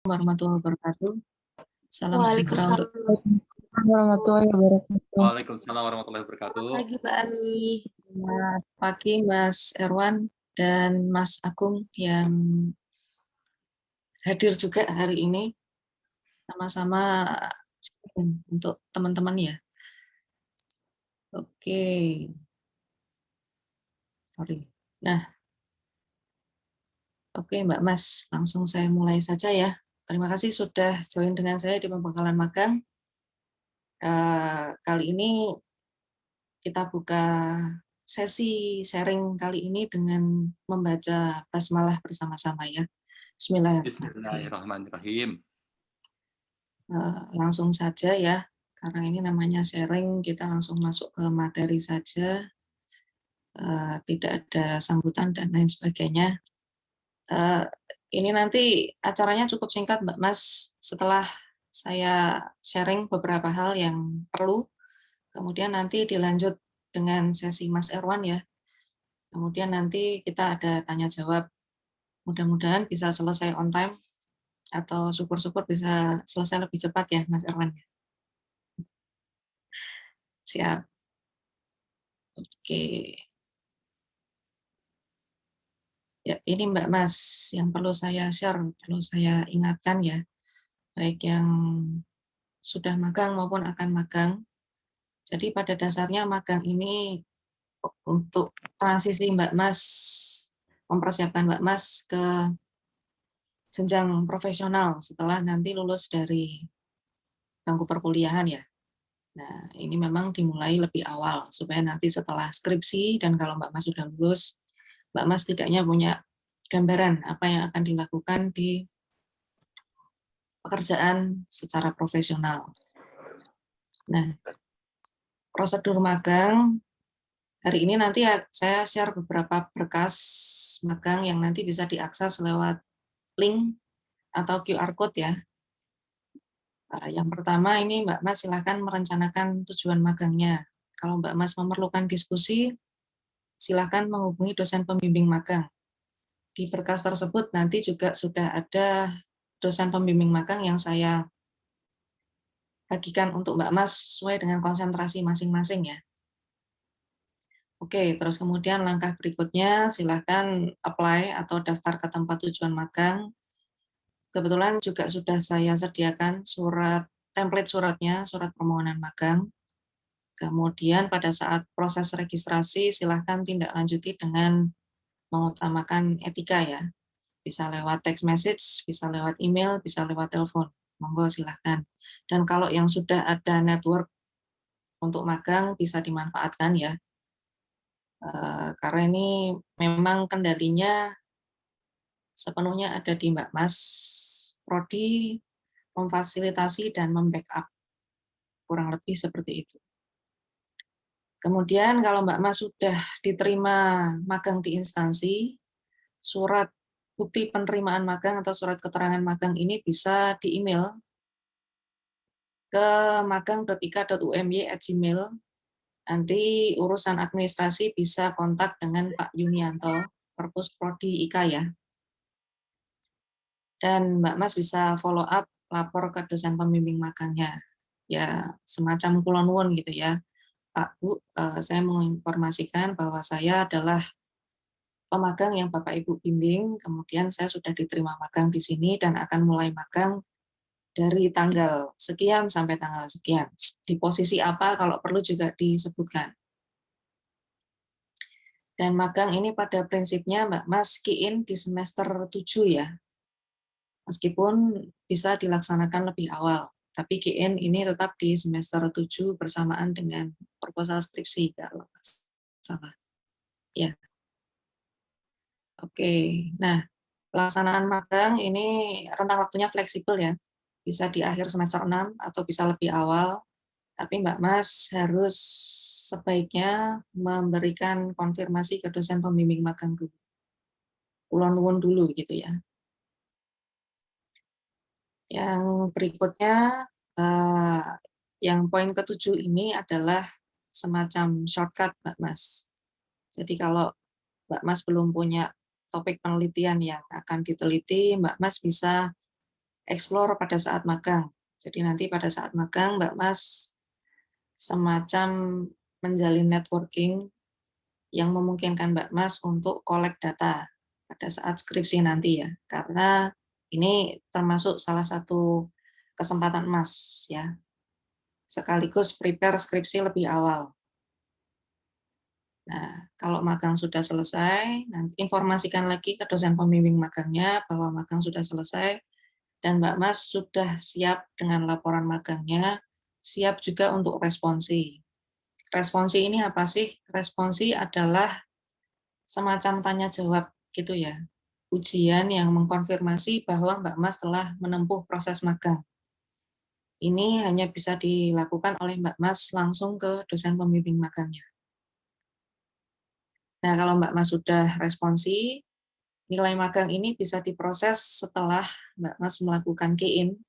Warahmatullahi wabarakatuh. Salam sejahtera Waalaikumsalam untuk Warahmatullahi wabarakatuh. Waalaikumsalam warahmatullahi wabarakatuh. Selamat pagi, Mbak Ani. Selamat pagi Mas Erwan dan Mas Agung yang hadir juga hari ini. Sama-sama untuk teman-teman ya. Oke. Sorry. Nah, oke Mbak Mas, langsung saya mulai saja ya. Terima kasih sudah join dengan saya di pembekalan magang. Kali ini kita buka sesi sharing kali ini dengan membaca basmalah bersama-sama ya. Bismillahirrahmanirrahim. Langsung saja ya, karena ini namanya sharing, kita langsung masuk ke materi saja. Tidak ada sambutan dan lain sebagainya. Ini nanti acaranya cukup singkat Mbak Mas, setelah saya sharing beberapa hal yang perlu, kemudian nanti dilanjut dengan sesi Mas Erwan ya. Kemudian nanti kita ada tanya jawab. Mudah-mudahan bisa selesai on time atau syukur-syukur bisa selesai lebih cepat ya Mas Erwan. Siap. Oke. Ya, ini Mbak Mas yang perlu saya share, perlu saya ingatkan ya. Baik yang sudah magang maupun akan magang. Jadi pada dasarnya magang ini untuk transisi Mbak Mas, mempersiapkan Mbak Mas ke jenjang profesional setelah nanti lulus dari bangku perkuliahan ya. Nah, ini memang dimulai lebih awal supaya nanti setelah skripsi dan kalau Mbak Mas sudah lulus, Mbak Mas setidaknya punya gambaran apa yang akan dilakukan di pekerjaan secara profesional. Nah, prosedur magang hari ini nanti saya share beberapa berkas magang yang nanti bisa diakses lewat link atau QR code ya. Yang pertama ini Mbak Mas silakan merencanakan tujuan magangnya. Kalau Mbak Mas memerlukan diskusi, silakan menghubungi dosen pembimbing magang. Di berkas tersebut nanti juga sudah ada dosen pembimbing magang yang saya bagikan untuk Mbak Mas sesuai dengan konsentrasi masing-masing ya. Oke, terus kemudian langkah berikutnya silakan apply atau daftar ke tempat tujuan magang. Kebetulan juga sudah saya sediakan template suratnya, surat permohonan magang. Kemudian pada saat proses registrasi silahkan tindak lanjuti dengan mengutamakan etika ya. Bisa lewat text message, bisa lewat email, bisa lewat telepon. Monggo silahkan. Dan kalau yang sudah ada network untuk magang bisa dimanfaatkan ya. Karena ini memang kendalinya sepenuhnya ada di Mbak Mas. Prodi memfasilitasi dan membackup. Kurang lebih seperti itu. Kemudian kalau Mbak Mas sudah diterima magang di instansi, surat bukti penerimaan magang atau surat keterangan magang ini bisa di-email ke magang.ika.umy@gmail. Nanti urusan administrasi bisa kontak dengan Pak Yunianto, Perpus Prodi IKA ya. Dan Mbak Mas bisa follow up, lapor ke dosen pembimbing magangnya. Ya, semacam kulon nuwun gitu ya. Pak, Bu, saya menginformasikan bahwa saya adalah pemagang yang Bapak Ibu bimbing, kemudian saya sudah diterima magang di sini dan akan mulai magang dari tanggal sekian sampai tanggal sekian. Di posisi apa kalau perlu juga disebutkan. Dan magang ini pada prinsipnya Mbak Mas key-in di semester 7 ya. Meskipun bisa dilaksanakan lebih awal, tapi key-in ini tetap di semester 7 bersamaan dengan proposal skripsi kalau salah. Ya. Oke. Nah, pelaksanaan magang ini rentang waktunya fleksibel ya. Bisa di akhir semester 6 atau bisa lebih awal. Tapi Mbak Mas harus sebaiknya memberikan konfirmasi ke dosen pembimbing magang dulu. Kulon nuwun dulu gitu ya. Yang berikutnya, yang poin ke-7 ini adalah semacam shortcut Mbak Mas. Jadi kalau Mbak Mas belum punya topik penelitian yang akan diteliti, Mbak Mas bisa explore pada saat magang. Jadi nanti pada saat magang Mbak Mas semacam menjalin networking yang memungkinkan Mbak Mas untuk collect data pada saat skripsi nanti ya. Karena ini termasuk salah satu kesempatan emas ya. Sekaligus prepare skripsi lebih awal. Nah, kalau magang sudah selesai, nanti informasikan lagi ke dosen pembimbing magangnya bahwa magang sudah selesai dan Mbak Mas sudah siap dengan laporan magangnya, siap juga untuk responsi. Responsi ini apa sih? Responsi adalah semacam tanya jawab gitu ya. Ujian yang mengkonfirmasi bahwa Mbak Mas telah menempuh proses magang. Ini hanya bisa dilakukan oleh Mbak Mas langsung ke dosen pembimbing magangnya. Nah, kalau Mbak Mas sudah responsi, nilai magang ini bisa diproses setelah Mbak Mas melakukan key-in,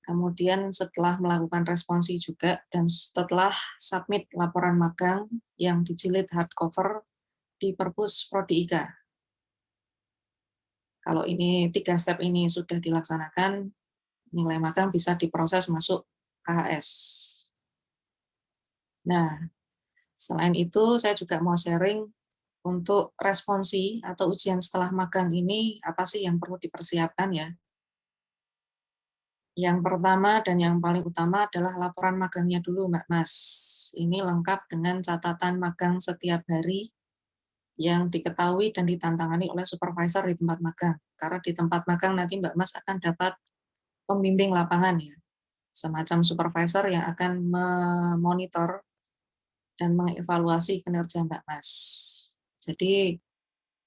kemudian setelah melakukan responsi juga, dan setelah submit laporan magang yang dijilid hardcover di Perpus Prodi IKA. Kalau ini 3 step ini sudah dilaksanakan, nilai magang bisa diproses masuk KHS. Nah, selain itu saya juga mau sharing untuk responsi atau ujian setelah magang ini apa sih yang perlu dipersiapkan ya. Yang pertama dan yang paling utama adalah laporan magangnya dulu Mbak Mas. Ini lengkap dengan catatan magang setiap hari yang diketahui dan ditantangani oleh supervisor di tempat magang. Karena di tempat magang nanti Mbak Mas akan dapat pembimbing lapangan ya, semacam supervisor yang akan memonitor dan mengevaluasi kinerja Mbak Mas. Jadi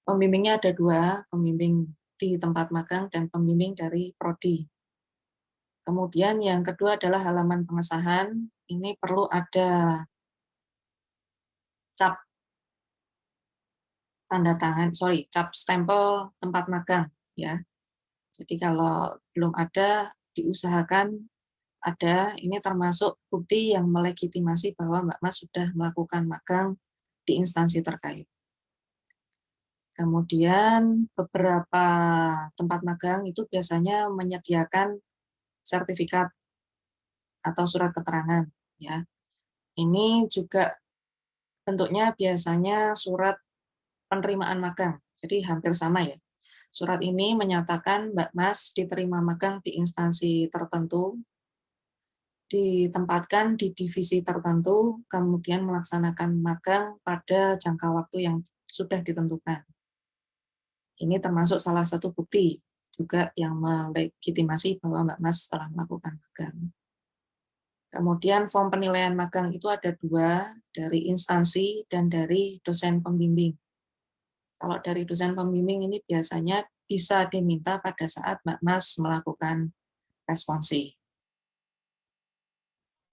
pembimbingnya ada 2, pembimbing di tempat magang dan pembimbing dari prodi. Kemudian yang kedua adalah halaman pengesahan. Ini perlu ada cap tanda tangan, cap stempel tempat magang ya. Jadi kalau belum ada, diusahakan ada. Ini termasuk bukti yang melegitimasi bahwa Mbak Mas sudah melakukan magang di instansi terkait. Kemudian beberapa tempat magang itu biasanya menyediakan sertifikat atau surat keterangan ya. Ini juga bentuknya biasanya surat penerimaan magang. Jadi hampir sama ya. Surat ini menyatakan Mbak Mas diterima magang di instansi tertentu, ditempatkan di divisi tertentu, kemudian melaksanakan magang pada jangka waktu yang sudah ditentukan. Ini termasuk salah satu bukti juga yang melegitimasi bahwa Mbak Mas telah melakukan magang. Kemudian form penilaian magang itu ada 2, dari instansi dan dari dosen pembimbing. Kalau dari dosen pembimbing ini biasanya bisa diminta pada saat Mbak Mas melakukan responsi.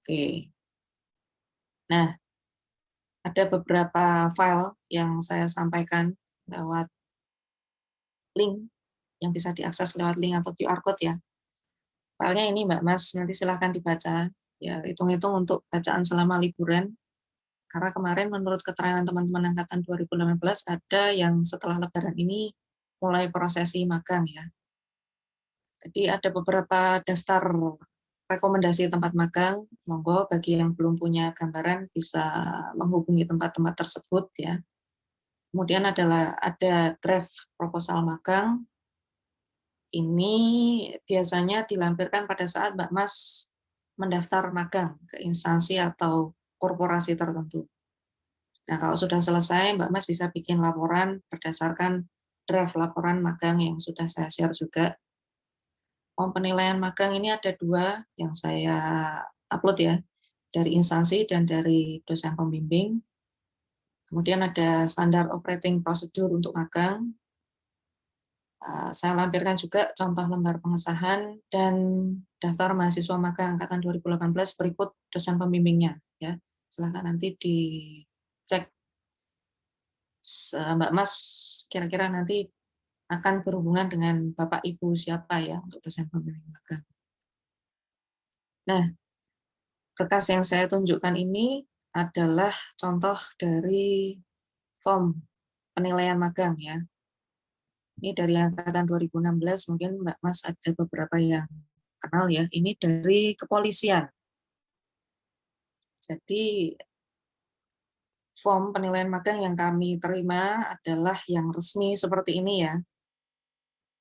Oke. Nah, ada beberapa file yang saya sampaikan lewat link, yang bisa diakses lewat link atau QR code ya. Filenya ini Mbak Mas, nanti silahkan dibaca. Ya, hitung-hitung untuk bacaan selama liburan. Karena kemarin menurut keterangan teman-teman angkatan 2018 ada yang setelah lebaran ini mulai prosesi magang ya. Jadi ada beberapa daftar rekomendasi tempat magang. Monggo bagi yang belum punya gambaran bisa menghubungi tempat-tempat tersebut ya. Kemudian ada draft proposal magang. Ini biasanya dilampirkan pada saat Mbak Mas mendaftar magang ke instansi atau korporasi tertentu. Nah, kalau sudah selesai, Mbak Mas bisa bikin laporan berdasarkan draft laporan magang yang sudah saya share juga. Form penilaian magang ini ada 2 yang saya upload ya, dari instansi dan dari dosen pembimbing. Kemudian ada standar operating procedure untuk magang. Saya lampirkan juga contoh lembar pengesahan dan daftar mahasiswa magang angkatan 2018 berikut dosen pembimbingnya ya. Silakan nanti dicek Mbak Mas kira-kira nanti akan berhubungan dengan Bapak Ibu siapa ya untuk dosen pembimbing magang. Nah, berkas yang saya tunjukkan ini adalah contoh dari form penilaian magang ya. Ini dari angkatan 2016, mungkin Mbak Mas ada beberapa yang kenal ya. Ini dari kepolisian. Jadi form penilaian magang yang kami terima adalah yang resmi seperti ini ya.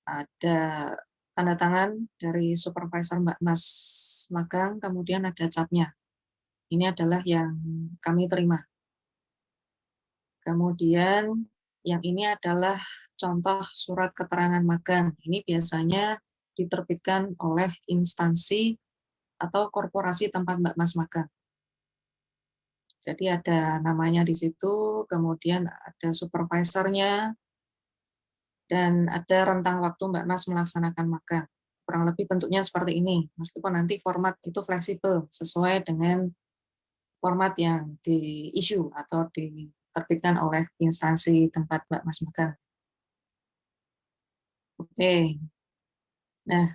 Ada tanda tangan dari supervisor Mbak Mas magang, kemudian ada capnya. Ini adalah yang kami terima. Kemudian yang ini adalah contoh surat keterangan magang. Ini biasanya diterbitkan oleh instansi atau korporasi tempat Mbak Mas magang. Jadi ada namanya di situ, kemudian ada supervisornya, dan ada rentang waktu Mbak Mas melaksanakan magang. Kurang lebih bentuknya seperti ini, meskipun nanti format itu fleksibel, sesuai dengan format yang di-issue atau diterbitkan oleh instansi tempat Mbak Mas magang. Oke. Nah,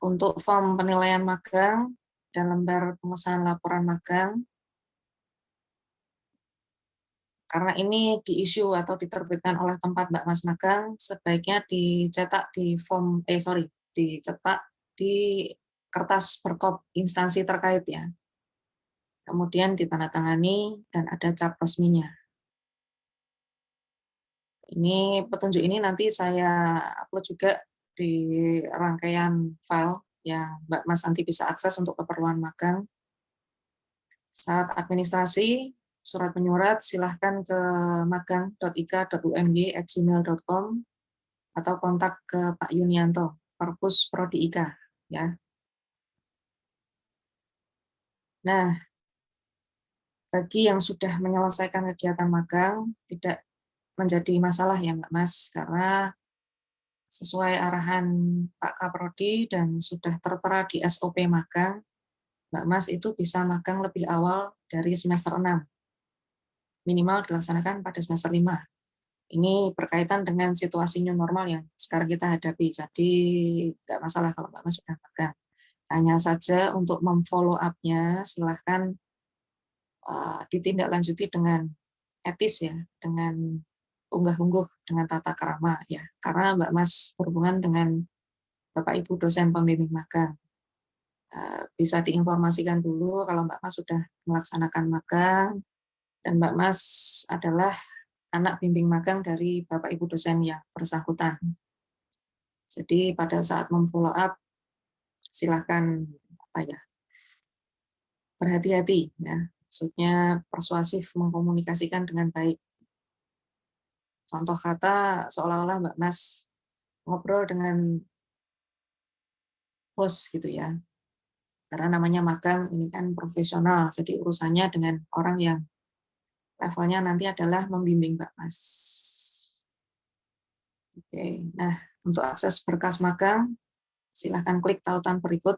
untuk form penilaian magang dan lembar pengesahan laporan magang, karena ini di-issue atau diterbitkan oleh tempat Mbak Mas magang, sebaiknya dicetak dicetak di kertas perkop instansi terkait ya. Kemudian ditandatangani dan ada cap resminya. Ini petunjuk ini nanti saya upload juga di rangkaian file yang Mbak Mas nanti bisa akses untuk keperluan magang. Syarat administrasi, surat menyurat silahkan ke magang.ika.umg@gmail.com atau kontak ke Pak Yunianto, Perpus Prodi IKA. Ya. Nah, bagi yang sudah menyelesaikan kegiatan magang, tidak menjadi masalah ya Mbak Mas, karena sesuai arahan Pak Kaprodi dan sudah tertera di SOP magang, Mbak Mas itu bisa magang lebih awal dari semester 6. Minimal dilaksanakan pada semester 5. Ini berkaitan dengan situasi new normal yang sekarang kita hadapi, jadi nggak masalah kalau Mbak Mas sudah magang. Hanya saja untuk memfollow up-nya silahkan ditindaklanjuti dengan etis ya, dengan unggah-ungguh, dengan tata krama ya. Karena Mbak Mas berhubungan dengan Bapak Ibu dosen pembimbing magang. Bisa diinformasikan dulu kalau Mbak Mas sudah melaksanakan magang, dan Mbak Mas adalah anak bimbing magang dari Bapak Ibu dosen yang bersangkutan. Jadi pada saat memfollow up, silakan berhati-hati ya. Maksudnya persuasif, mengkomunikasikan dengan baik. Contoh kata seolah-olah Mbak Mas ngobrol dengan host gitu ya. Karena namanya magang ini kan profesional, jadi urusannya dengan orang yang levelnya nanti adalah membimbing Mbak Mas. Oke, nah untuk akses berkas magang, silahkan klik tautan berikut.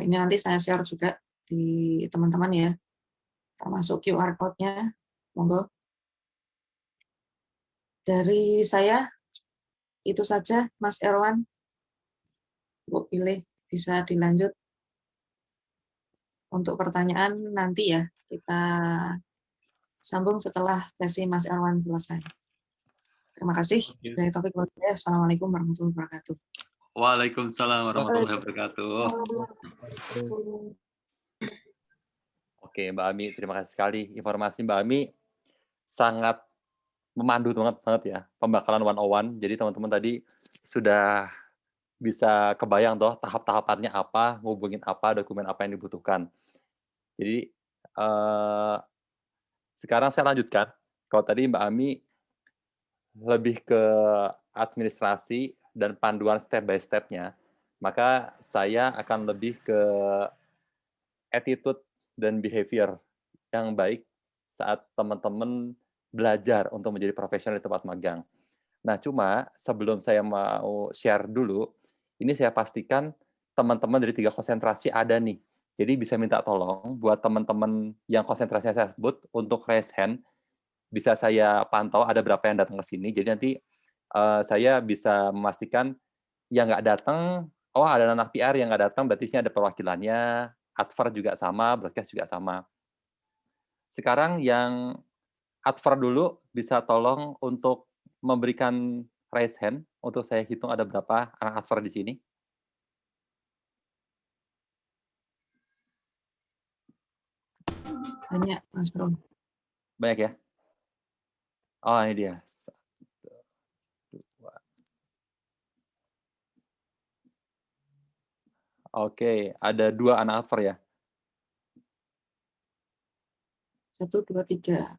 Ini nanti saya share juga di teman-teman ya, termasuk QR code-nya. Monggo. Dari saya, itu saja Mas Erwan. Bu pilih, bisa dilanjut. Untuk pertanyaan nanti ya, kita sambung setelah sesi Mas Erwan selesai. Terima kasih. Dari topik saya, Assalamualaikum warahmatullahi wabarakatuh. Waalaikumsalam warahmatullahi wabarakatuh. Oke, Mbak Ami, terima kasih sekali. Informasi Mbak Ami sangat memandu banget ya, pembakalan 101. Jadi teman-teman tadi sudah bisa kebayang toh tahap-tahapannya apa, ngubungin apa, dokumen apa yang dibutuhkan. Jadi sekarang saya lanjutkan. Kalau tadi Mbak Ami lebih ke administrasi dan panduan step by step-nya, maka saya akan lebih ke attitude dan behavior yang baik saat teman-teman belajar untuk menjadi profesional di tempat magang. Nah, cuma sebelum saya mau share dulu, ini saya pastikan teman-teman dari 3 konsentrasi ada nih. Jadi bisa minta tolong buat teman-teman yang konsentrasinya saya sebut untuk raise hand, bisa saya pantau ada berapa yang datang ke sini. Jadi nanti saya bisa memastikan yang nggak datang, oh ada anak PR yang nggak datang, berarti sini ada perwakilannya, adver juga sama, broadcast juga sama. Sekarang yang adver dulu bisa tolong untuk memberikan raise hand untuk saya hitung ada berapa anak Asfer di sini? Banyak, Mas Bro. Banyak ya? Oh, ini dia. 1, 2. Oke, ada 2 anak Asfer ya? 1, 2, 3.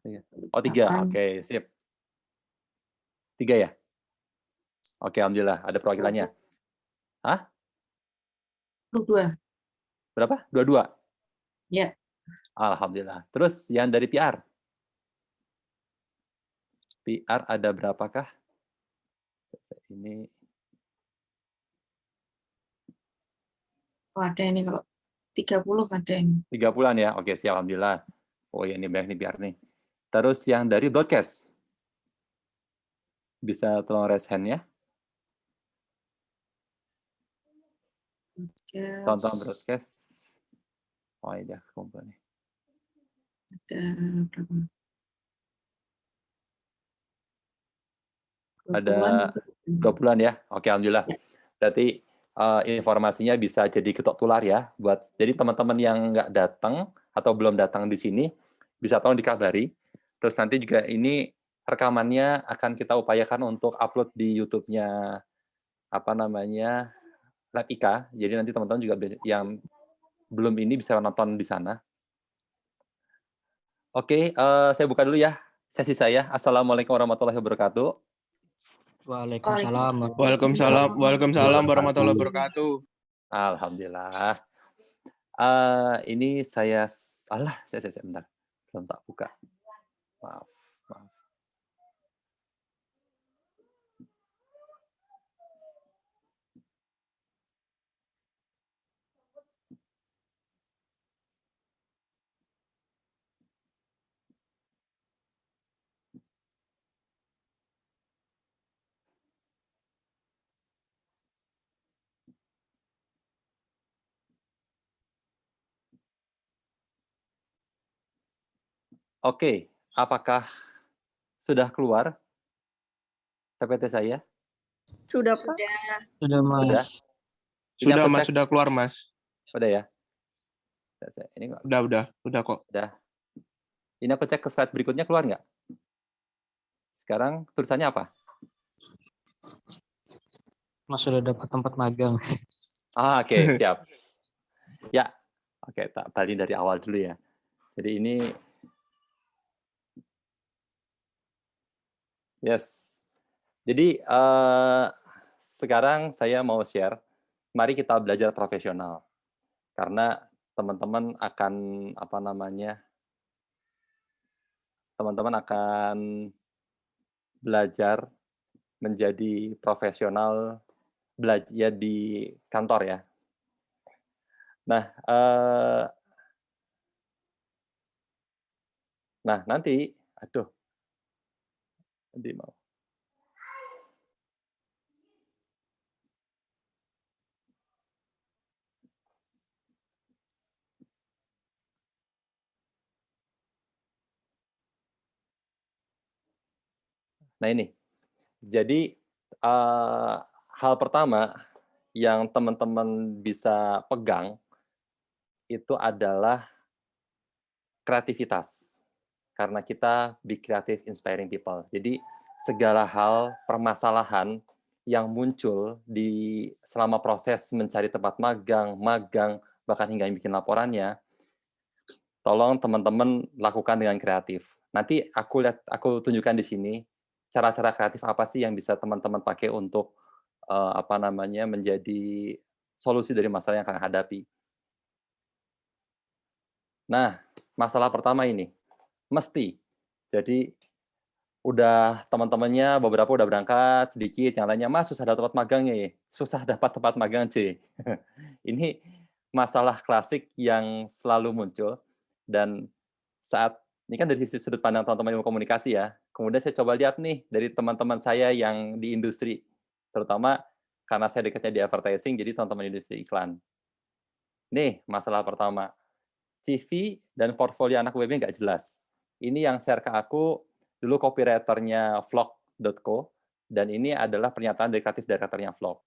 Oh, 3. 8. Oke, sip. 3 ya? Oke, alhamdulillah ada perwakilannya. Hah? 22. Berapa? 22? Ya, Alhamdulillah. Terus yang dari PR? PR ada berapakah? Ini oh, ada ini kalau 30 ada yang 30-an ya? Oke, siap, alhamdulillah. Oh ya, ini banyak nih PR nih. Terus yang dari broadcast? Bisa tolong raise hand ya? Tonton broadcast. Oh iya, kumpul nih. ada berapa? Ada 20-an. 20-an ya? Oke, alhamdulillah. Ya. Berarti informasinya bisa jadi ketok tular ya. Jadi teman-teman yang nggak datang atau belum datang di sini, bisa tolong dikabari. Terus nanti juga ini rekamannya akan kita upayakan untuk upload di YouTube-nya Lab IKA. Jadi nanti teman-teman juga yang belum ini bisa nonton di sana. Oke, saya buka dulu ya sesi saya. Assalamualaikum warahmatullahi wabarakatuh. Waalaikumsalam. Waalaikumsalam warahmatullahi wabarakatuh. Alhamdulillah. Ini saya bentar. Belum tak buka. Maaf. Oke, apakah sudah keluar PPT saya? Sudah, Pak. Sudah, Mas. Sudah? Ini Sudah aku Mas, cek. sudah keluar Mas. Udah ya? Ini nggak? Udah kok. Udah. Ini aku cek ke slide berikutnya keluar nggak? Sekarang tulisannya apa? Mas sudah dapat tempat magang. Oke, siap. Ya, oke, tak balik dari awal dulu ya. Jadi ini, yes. Jadi sekarang saya mau share, mari kita belajar profesional. Karena teman-teman akan teman-teman akan belajar menjadi profesional belajar di kantor ya. Nah, nanti mau. Nah ini, jadi hal pertama yang teman-teman bisa pegang itu adalah kreativitas. Karena kita be creative, inspiring people. Jadi segala hal, permasalahan yang muncul selama proses mencari tempat magang, bahkan hingga bikin laporannya, tolong teman-teman lakukan dengan kreatif. Nanti aku tunjukkan di sini cara-cara kreatif apa sih yang bisa teman-teman pakai untuk menjadi solusi dari masalah yang akan hadapi. Nah, masalah pertama ini mesti. Jadi udah teman-temannya beberapa udah berangkat sedikit, yang lainnya Mas susah dapat tempat magang ya, susah dapat tempat magang C. Ini masalah klasik yang selalu muncul dan ini kan dari sudut pandang teman-teman ilmu komunikasi ya. Kemudian saya coba lihat nih dari teman-teman saya yang di industri, terutama karena saya dekatnya di advertising, jadi teman-teman industri iklan. Nih masalah pertama, CV dan portfolio anak webnya nggak jelas. Ini yang share ke aku dulu copywriter-nya vlog.co, Dan ini adalah pernyataan dari kreatif director-nya vlog.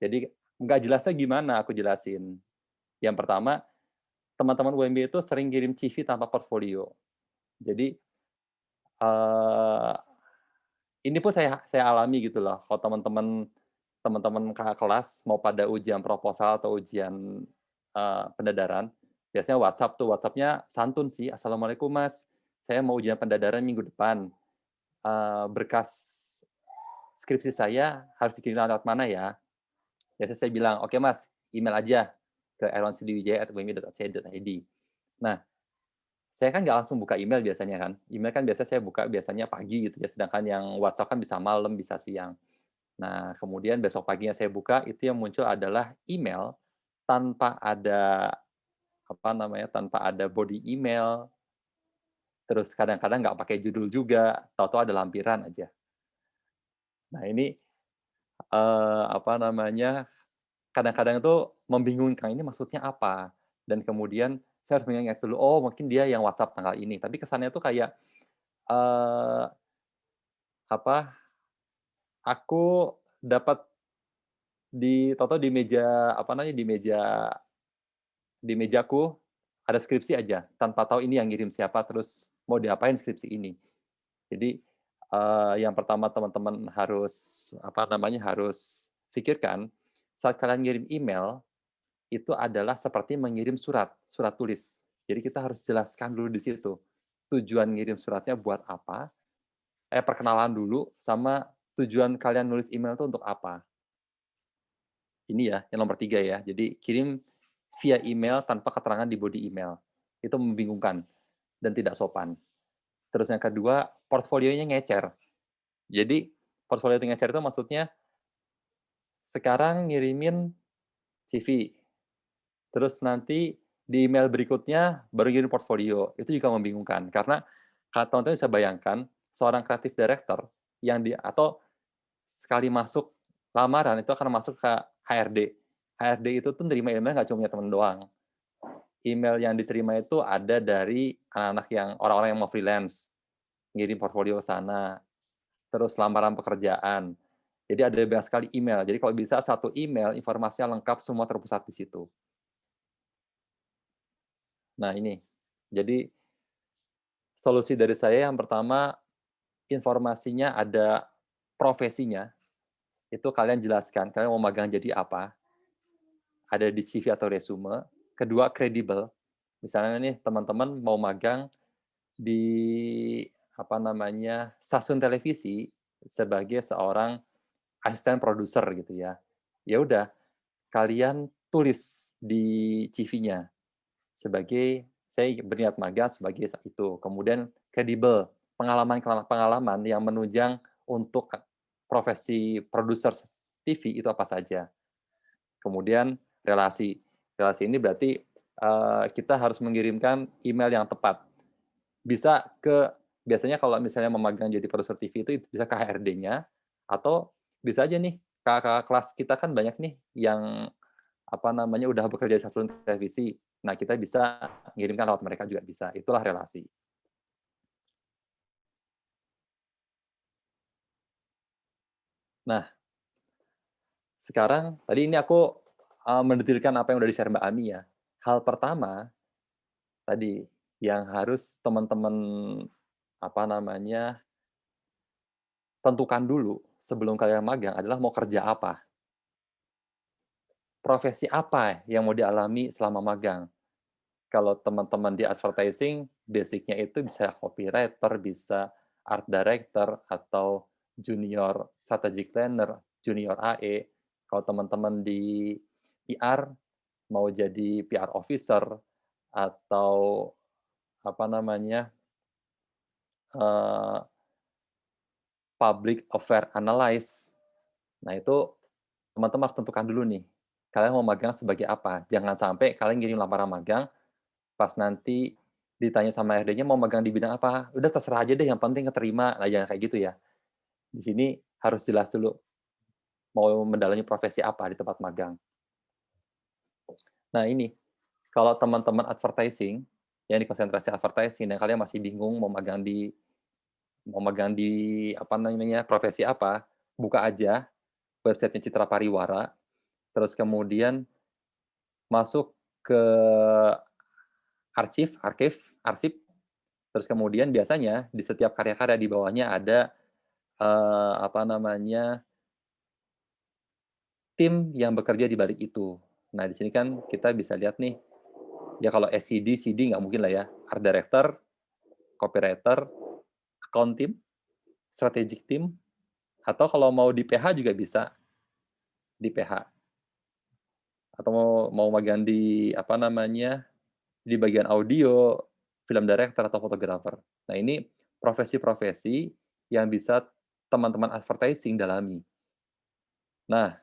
Jadi nggak jelasnya gimana, aku jelasin. Yang pertama, teman-teman UMB itu sering kirim CV tanpa portfolio. Jadi ini pun saya alami gitu loh. Kalau teman-teman kakak kelas mau pada ujian proposal atau ujian pendadaran, biasanya WhatsApp-nya santun sih. Assalamualaikum Mas, saya mau ujian pendadaran minggu depan. Berkas skripsi saya harus dikirim lewat mana ya? Biasanya saya bilang, oke Mas, email aja ke erwansudiwijaya@wmi.ac.id. Nah, saya kan nggak langsung buka email biasanya kan. Email kan biasanya saya buka biasanya pagi gitu ya, sedangkan yang WhatsApp kan bisa malam, bisa siang. Nah, kemudian besok paginya saya buka, itu yang muncul adalah email tanpa ada tanpa ada body email, terus kadang-kadang nggak pakai judul juga, tahu-tahu ada lampiran aja. Nah, ini kadang-kadang itu membingungkan, ini maksudnya apa? Dan kemudian saya harus mengingat dulu, oh mungkin dia yang WhatsApp tanggal ini, tapi kesannya tuh kayak eh, aku dapat tahu-tahu di meja di mejaku ada skripsi aja, tanpa tahu ini yang ngirim siapa, terus mau diapain skripsi ini. Jadi yang pertama teman-teman harus harus pikirkan saat kalian ngirim email itu adalah seperti mengirim surat tulis. Jadi kita harus jelaskan dulu di situ tujuan ngirim suratnya buat apa, perkenalan dulu sama tujuan kalian nulis email itu untuk apa. Ini ya, yang nomor 3 ya. Jadi kirim via email tanpa keterangan di body email. Itu membingungkan dan tidak sopan. Terus yang kedua, portfolionya ngecer. Jadi portfolio ngecer itu maksudnya sekarang ngirimin CV, terus nanti di email berikutnya baru ngirim portfolio. Itu juga membingungkan karena teman-teman bisa bayangkan seorang creative director atau sekali masuk lamaran itu akan masuk ke HRD. HRD itu tuh nerima email nggak cuma teman doang. Email yang diterima itu ada dari anak-anak orang-orang yang mau freelance, ngirim portfolio sana, terus lamaran pekerjaan. Jadi ada banyak sekali email. Jadi kalau bisa satu email, informasinya lengkap, semua terpusat di situ. Nah ini, jadi solusi dari saya yang pertama, informasinya ada profesinya, itu kalian jelaskan, kalian mau magang jadi apa, ada di CV atau resume. Kedua, kredibel. Misalnya nih teman-teman mau magang di stasiun televisi sebagai seorang asisten produser gitu ya. Ya udah, kalian tulis di CV-nya sebagai saya berniat magang sebagai itu. Kemudian kredibel, pengalaman yang menunjang untuk profesi produser TV itu apa saja. Kemudian relasi. Relasi ini berarti kita harus mengirimkan email yang tepat. Biasanya kalau misalnya memagang jadi produser TV itu bisa ke HRD-nya, atau bisa aja nih, kakak kelas kita kan banyak nih yang udah bekerja di stasiun televisi. Nah, kita bisa mengirimkan lewat mereka juga bisa. Itulah relasi. Nah, sekarang tadi ini aku mendetilkan apa yang udah di-share Mbak Ami ya. Hal pertama tadi yang harus teman-teman tentukan dulu sebelum kalian magang adalah mau kerja apa. Profesi apa yang mau dialami selama magang. Kalau teman-teman di advertising, basic-nya itu bisa copywriter, bisa art director, atau junior strategic planner, junior AE. Kalau teman-teman di PR, mau jadi PR officer, atau public affair analyst. Nah, itu teman-teman harus tentukan dulu nih, kalian mau magang sebagai apa. Jangan sampai kalian ngirim lamaran magang, pas nanti ditanya sama HRD-nya mau magang di bidang apa, udah terserah aja deh, yang penting keterima. Nah, jangan kayak gitu ya. Di sini harus jelas dulu mau mendalami profesi apa di tempat magang. Nah, ini kalau teman-teman advertising, yang di konsentrasi advertising dan kalian masih bingung mau magang di profesi apa, buka aja websitenya Citra Pariwara, terus kemudian masuk ke arsip, terus kemudian biasanya di setiap karya-karya di bawahnya ada, apa namanya, tim yang bekerja di balik itu. Nah, di sini kan kita bisa lihat nih, ya kalau SCD, CD nggak mungkin lah ya, art director, copywriter, account team, strategic team, atau kalau mau di PH juga bisa, di PH. Atau mau magang di, apa namanya, di bagian audio, film director, atau fotografer. Nah, ini profesi-profesi yang bisa teman-teman advertising dalami. Nah,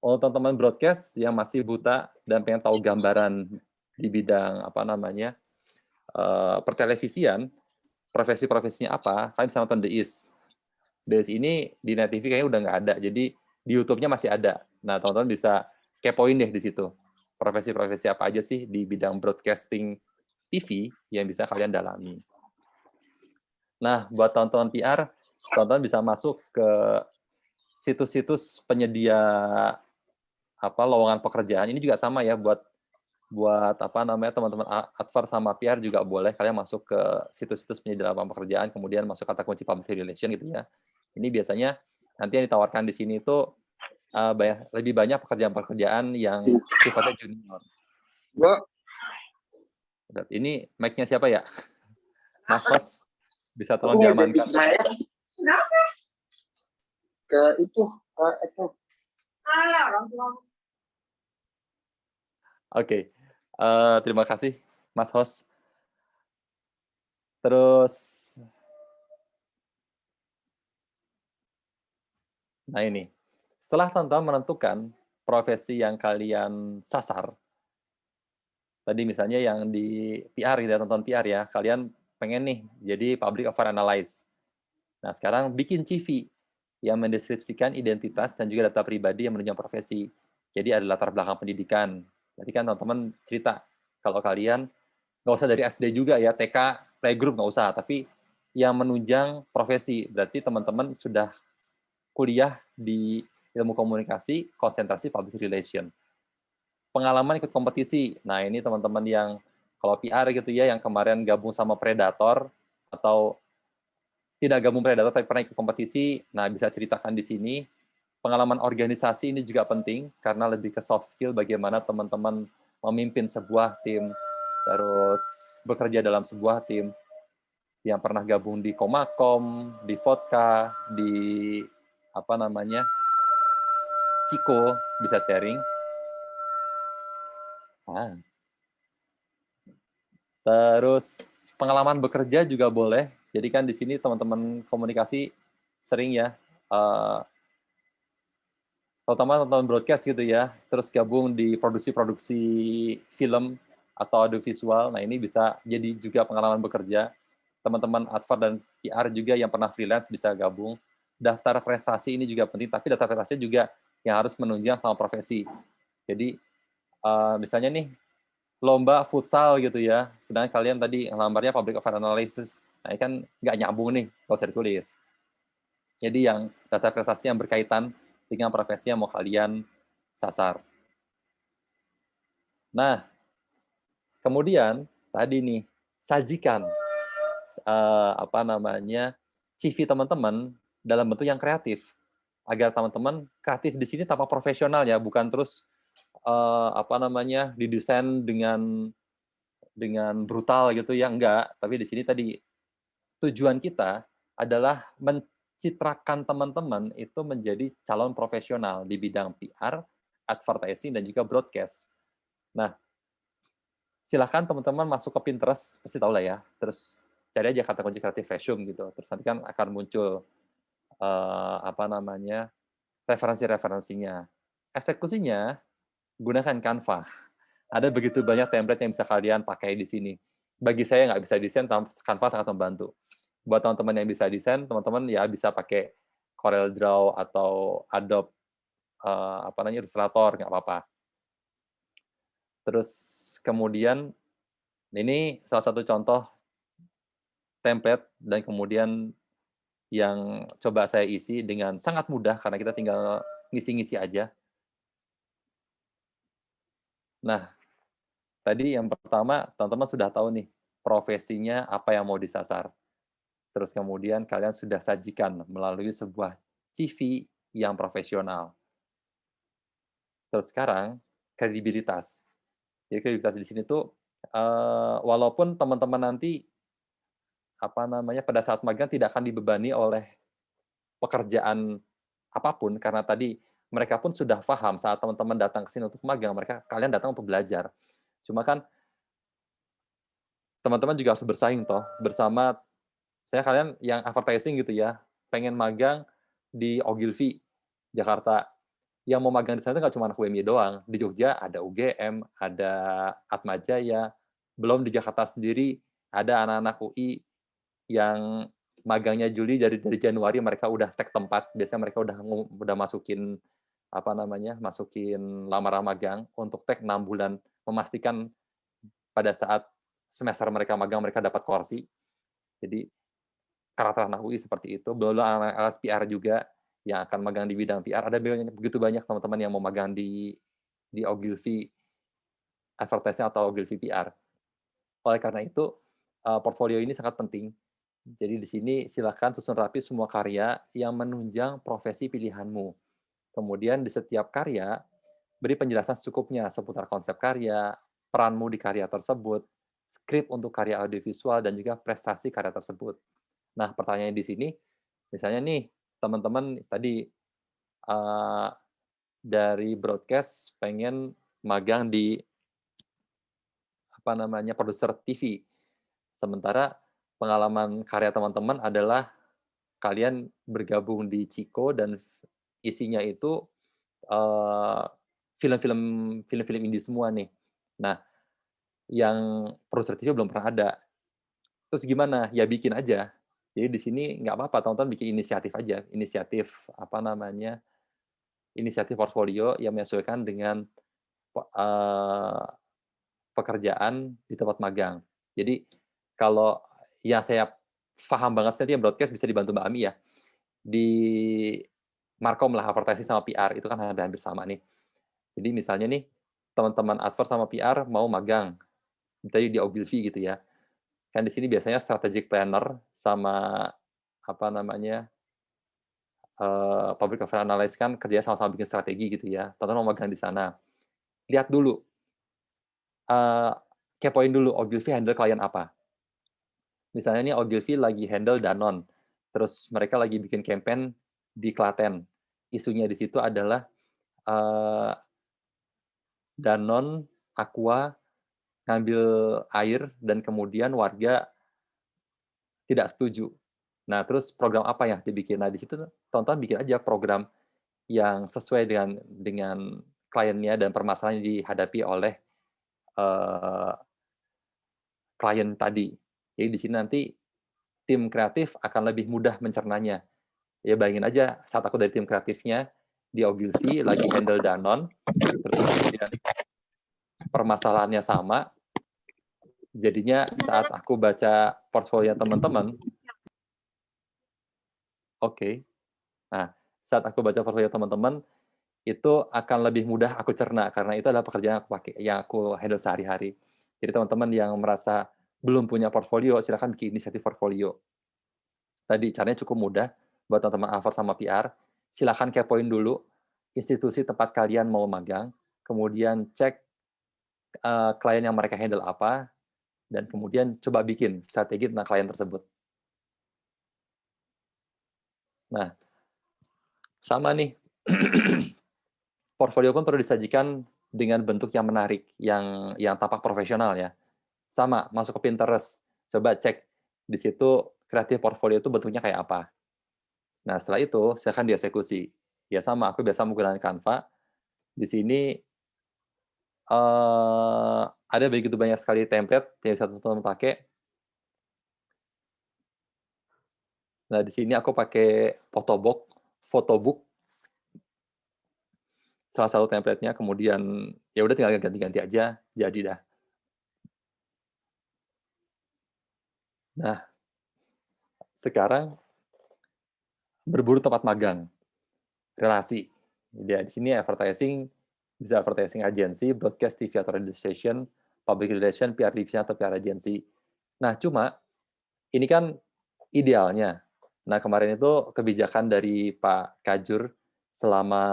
untuk teman-teman broadcast yang masih buta dan pengen tahu gambaran di bidang, apa namanya, pertelevisian, profesi-profesinya apa, kalian bisa nonton The Is. The Is ini di Net TV kayaknya udah nggak ada, jadi di YouTube-nya masih ada. Nah, teman-teman bisa kepoin deh di situ. Profesi-profesi apa aja sih di bidang broadcasting TV yang bisa kalian dalami. Nah, buat teman-teman PR, teman-teman bisa masuk ke situs-situs penyedia lowongan pekerjaan. Ini juga sama ya buat apa namanya, teman-teman adver sama PR juga boleh kalian masuk ke situs-situs penyedia lapangan pekerjaan, kemudian masuk kata kunci public relation gitu ya. Ini biasanya nanti yang ditawarkan di sini itu lebih banyak pekerjaan-pekerjaan yang sifatnya junior. Ini mic-nya siapa ya? Mas Host, bisa tolong diamankan. Oke, terima kasih Mas Host. Terus, nah ini, setelah teman-teman menentukan profesi yang kalian sasar, tadi misalnya yang di PR, gitu ya, tonton PR ya, kalian pengen nih jadi public affair analyst. Nah, sekarang bikin CV yang mendeskripsikan identitas dan juga data pribadi yang menunjang profesi. Jadi ada latar belakang pendidikan. Jadi kan teman-teman cerita, kalau kalian nggak usah dari SD juga ya, TK, playgroup nggak usah, tapi yang menunjang profesi. Berarti teman-teman sudah kuliah di ilmu komunikasi, konsentrasi public relation. Pengalaman ikut kompetisi. Nah, ini teman-teman yang kalau PR gitu ya, yang kemarin gabung sama Predator, atau tidak gabung Predator tapi pernah ikut kompetisi, nah bisa ceritakan di sini. Pengalaman organisasi ini juga penting, karena lebih ke soft skill bagaimana teman-teman memimpin sebuah tim, terus bekerja dalam sebuah tim, yang pernah gabung di Komakom, di Vodka, di apa namanya, Ciko, bisa sharing. Nah, terus pengalaman bekerja juga boleh. Jadi kan di sini teman-teman komunikasi sering ya, terutama teman-teman broadcast gitu ya, terus gabung di produksi-produksi film atau audiovisual. Nah, ini bisa jadi juga pengalaman bekerja. Teman-teman adver dan PR juga yang pernah freelance bisa gabung. Daftar prestasi ini juga penting, tapi daftar prestasi juga yang harus menunjang sama profesi. Jadi, misalnya nih, lomba futsal gitu ya, sedangkan kalian tadi lambarnya public affair analysis, nah ini kan nggak nyambung nih, nggak usah ditulis. Jadi yang data prestasi yang berkaitan dengan profesi yang mau kalian sasar. Nah, kemudian tadi nih, sajikan apa namanya, CV teman-teman dalam bentuk yang kreatif, agar teman-teman kreatif di sini tanpa profesional ya, bukan terus apa namanya, didesain dengan brutal gitu ya, enggak. Tapi di sini tadi tujuan kita adalah mencitrakan teman-teman itu menjadi calon profesional di bidang PR, advertising, dan juga broadcast. Nah, silahkan teman-teman masuk ke Pinterest, pasti tahu lah ya. Terus cari aja kata kunci kreatif resume gitu. Terus nanti kan akan muncul apa namanya, referensi-referensinya. Eksekusinya gunakan Canva. Ada begitu banyak template yang bisa kalian pakai di sini. Bagi saya nggak bisa desain, Canva sangat membantu. Buat teman-teman yang bisa desain, teman-teman ya bisa pakai Corel Draw atau Adobe apa namanya, Illustrator, nggak apa-apa. Terus kemudian ini salah satu contoh template dan kemudian yang coba saya isi dengan sangat mudah karena kita tinggal ngisi-ngisi aja. Nah, tadi yang pertama teman-teman sudah tahu nih profesinya apa yang mau disasar. Terus kemudian kalian sudah sajikan melalui sebuah CV yang profesional. Terus sekarang kredibilitas. Jadi kredibilitas di sini tuh walaupun teman-teman nanti pada saat magang tidak akan dibebani oleh pekerjaan apapun karena tadi mereka pun sudah paham saat teman-teman datang ke sini untuk magang, kalian datang untuk belajar. Cuma kan teman-teman juga harus bersaing toh bersama saya kalian yang advertising gitu ya, pengen magang di Ogilvy Jakarta. Yang mau magang di sana nggak cuma anak UMY doang. Di Jogja ada UGM, ada Atmajaya, belum di Jakarta sendiri ada anak-anak UI yang magangnya Juli dari Januari mereka udah tag tempat. Biasanya mereka udah masukin masukin lamaran magang untuk tag 6 bulan, memastikan pada saat semester mereka magang mereka dapat kursi. Jadi karakter anak UI seperti itu. Belum anak LSPR juga yang akan magang di bidang PR. Ada begitu banyak teman-teman yang mau magang di Ogilvy Advertising atau Ogilvy PR. Oleh karena itu, portfolio ini sangat penting. Jadi di sini silakan susun rapi semua karya yang menunjang profesi pilihanmu. Kemudian di setiap karya, beri penjelasan secukupnya seputar konsep karya, peranmu di karya tersebut, skrip untuk karya audiovisual, dan juga prestasi karya tersebut. Nah, pertanyaannya di sini, misalnya nih, teman-teman tadi dari broadcast pengen magang di produser TV. Sementara pengalaman karya teman-teman adalah kalian bergabung di Ciko dan isinya itu film-film indie semua nih. Nah, yang produser TV belum pernah ada. Terus gimana? Ya bikin aja. Jadi di sini nggak apa-apa, teman-teman bikin inisiatif aja, inisiatif portfolio yang menyesuaikan dengan pekerjaan di tempat magang. Jadi kalau yang saya paham banget nanti yang broadcast bisa dibantu Mbak Ami ya. Di Markom lah, advertising sama PR itu kan hampir sama nih. Jadi misalnya nih teman-teman advert sama PR mau magang, tadi di Ogilvy gitu ya. Kan di sini biasanya strategic planner sama public affairs analyst kan kerja sama-sama bikin strategi gitu ya. Teman-teman mau magang di sana. Lihat dulu, kepoin dulu Ogilvy handle klien apa. Misalnya nih Ogilvy lagi handle Danone, terus mereka lagi bikin campaign di Klaten. Isunya di situ adalah Danone, Aqua ngambil air dan kemudian warga tidak setuju. Nah, terus program apa yang dibikin? Nah, di situ tonton bikin aja program yang sesuai dengan kliennya dan permasalahan yang dihadapi oleh klien tadi. Jadi di sini nanti tim kreatif akan lebih mudah mencernanya. Ya bayangin aja saat aku dari tim kreatifnya di Ogilvy lagi handle Danone, terus kemudian permasalahannya sama, jadinya saat aku baca portfolio teman-teman, nah saat aku baca portfolio teman-teman, itu akan lebih mudah aku cerna, karena itu adalah pekerjaan yang aku handle sehari-hari. Jadi teman-teman yang merasa belum punya portfolio, silakan bikin inisiatif portfolio. Tadi caranya cukup mudah, buat teman-teman advert sama PR, silakan kepoin dulu institusi tempat kalian mau magang, kemudian cek klien yang mereka handle apa, dan kemudian coba bikin strategi tentang klien tersebut. Nah, sama nih, portfolio pun perlu disajikan dengan bentuk yang menarik, yang tampak profesional ya. Sama, masuk ke Pinterest, coba cek di situ kreatif portfolio itu bentuknya kayak apa. Nah, setelah itu silakan dieksekusi. Ya sama, aku biasa menggunakan Canva. Di sini ada begitu banyak sekali template yang bisa teman-teman pakai. Nah, di sini aku pakai Photobook, salah satu template-nya, kemudian ya udah tinggal ganti-ganti aja, jadi dah. Nah, sekarang berburu tempat magang, relasi. Jadi di sini advertising bisa advertising agency, broadcast TV atau radio station, public relation, PR division atau PR agency. Nah, cuma ini kan idealnya. Nah, kemarin itu kebijakan dari Pak Kajur selama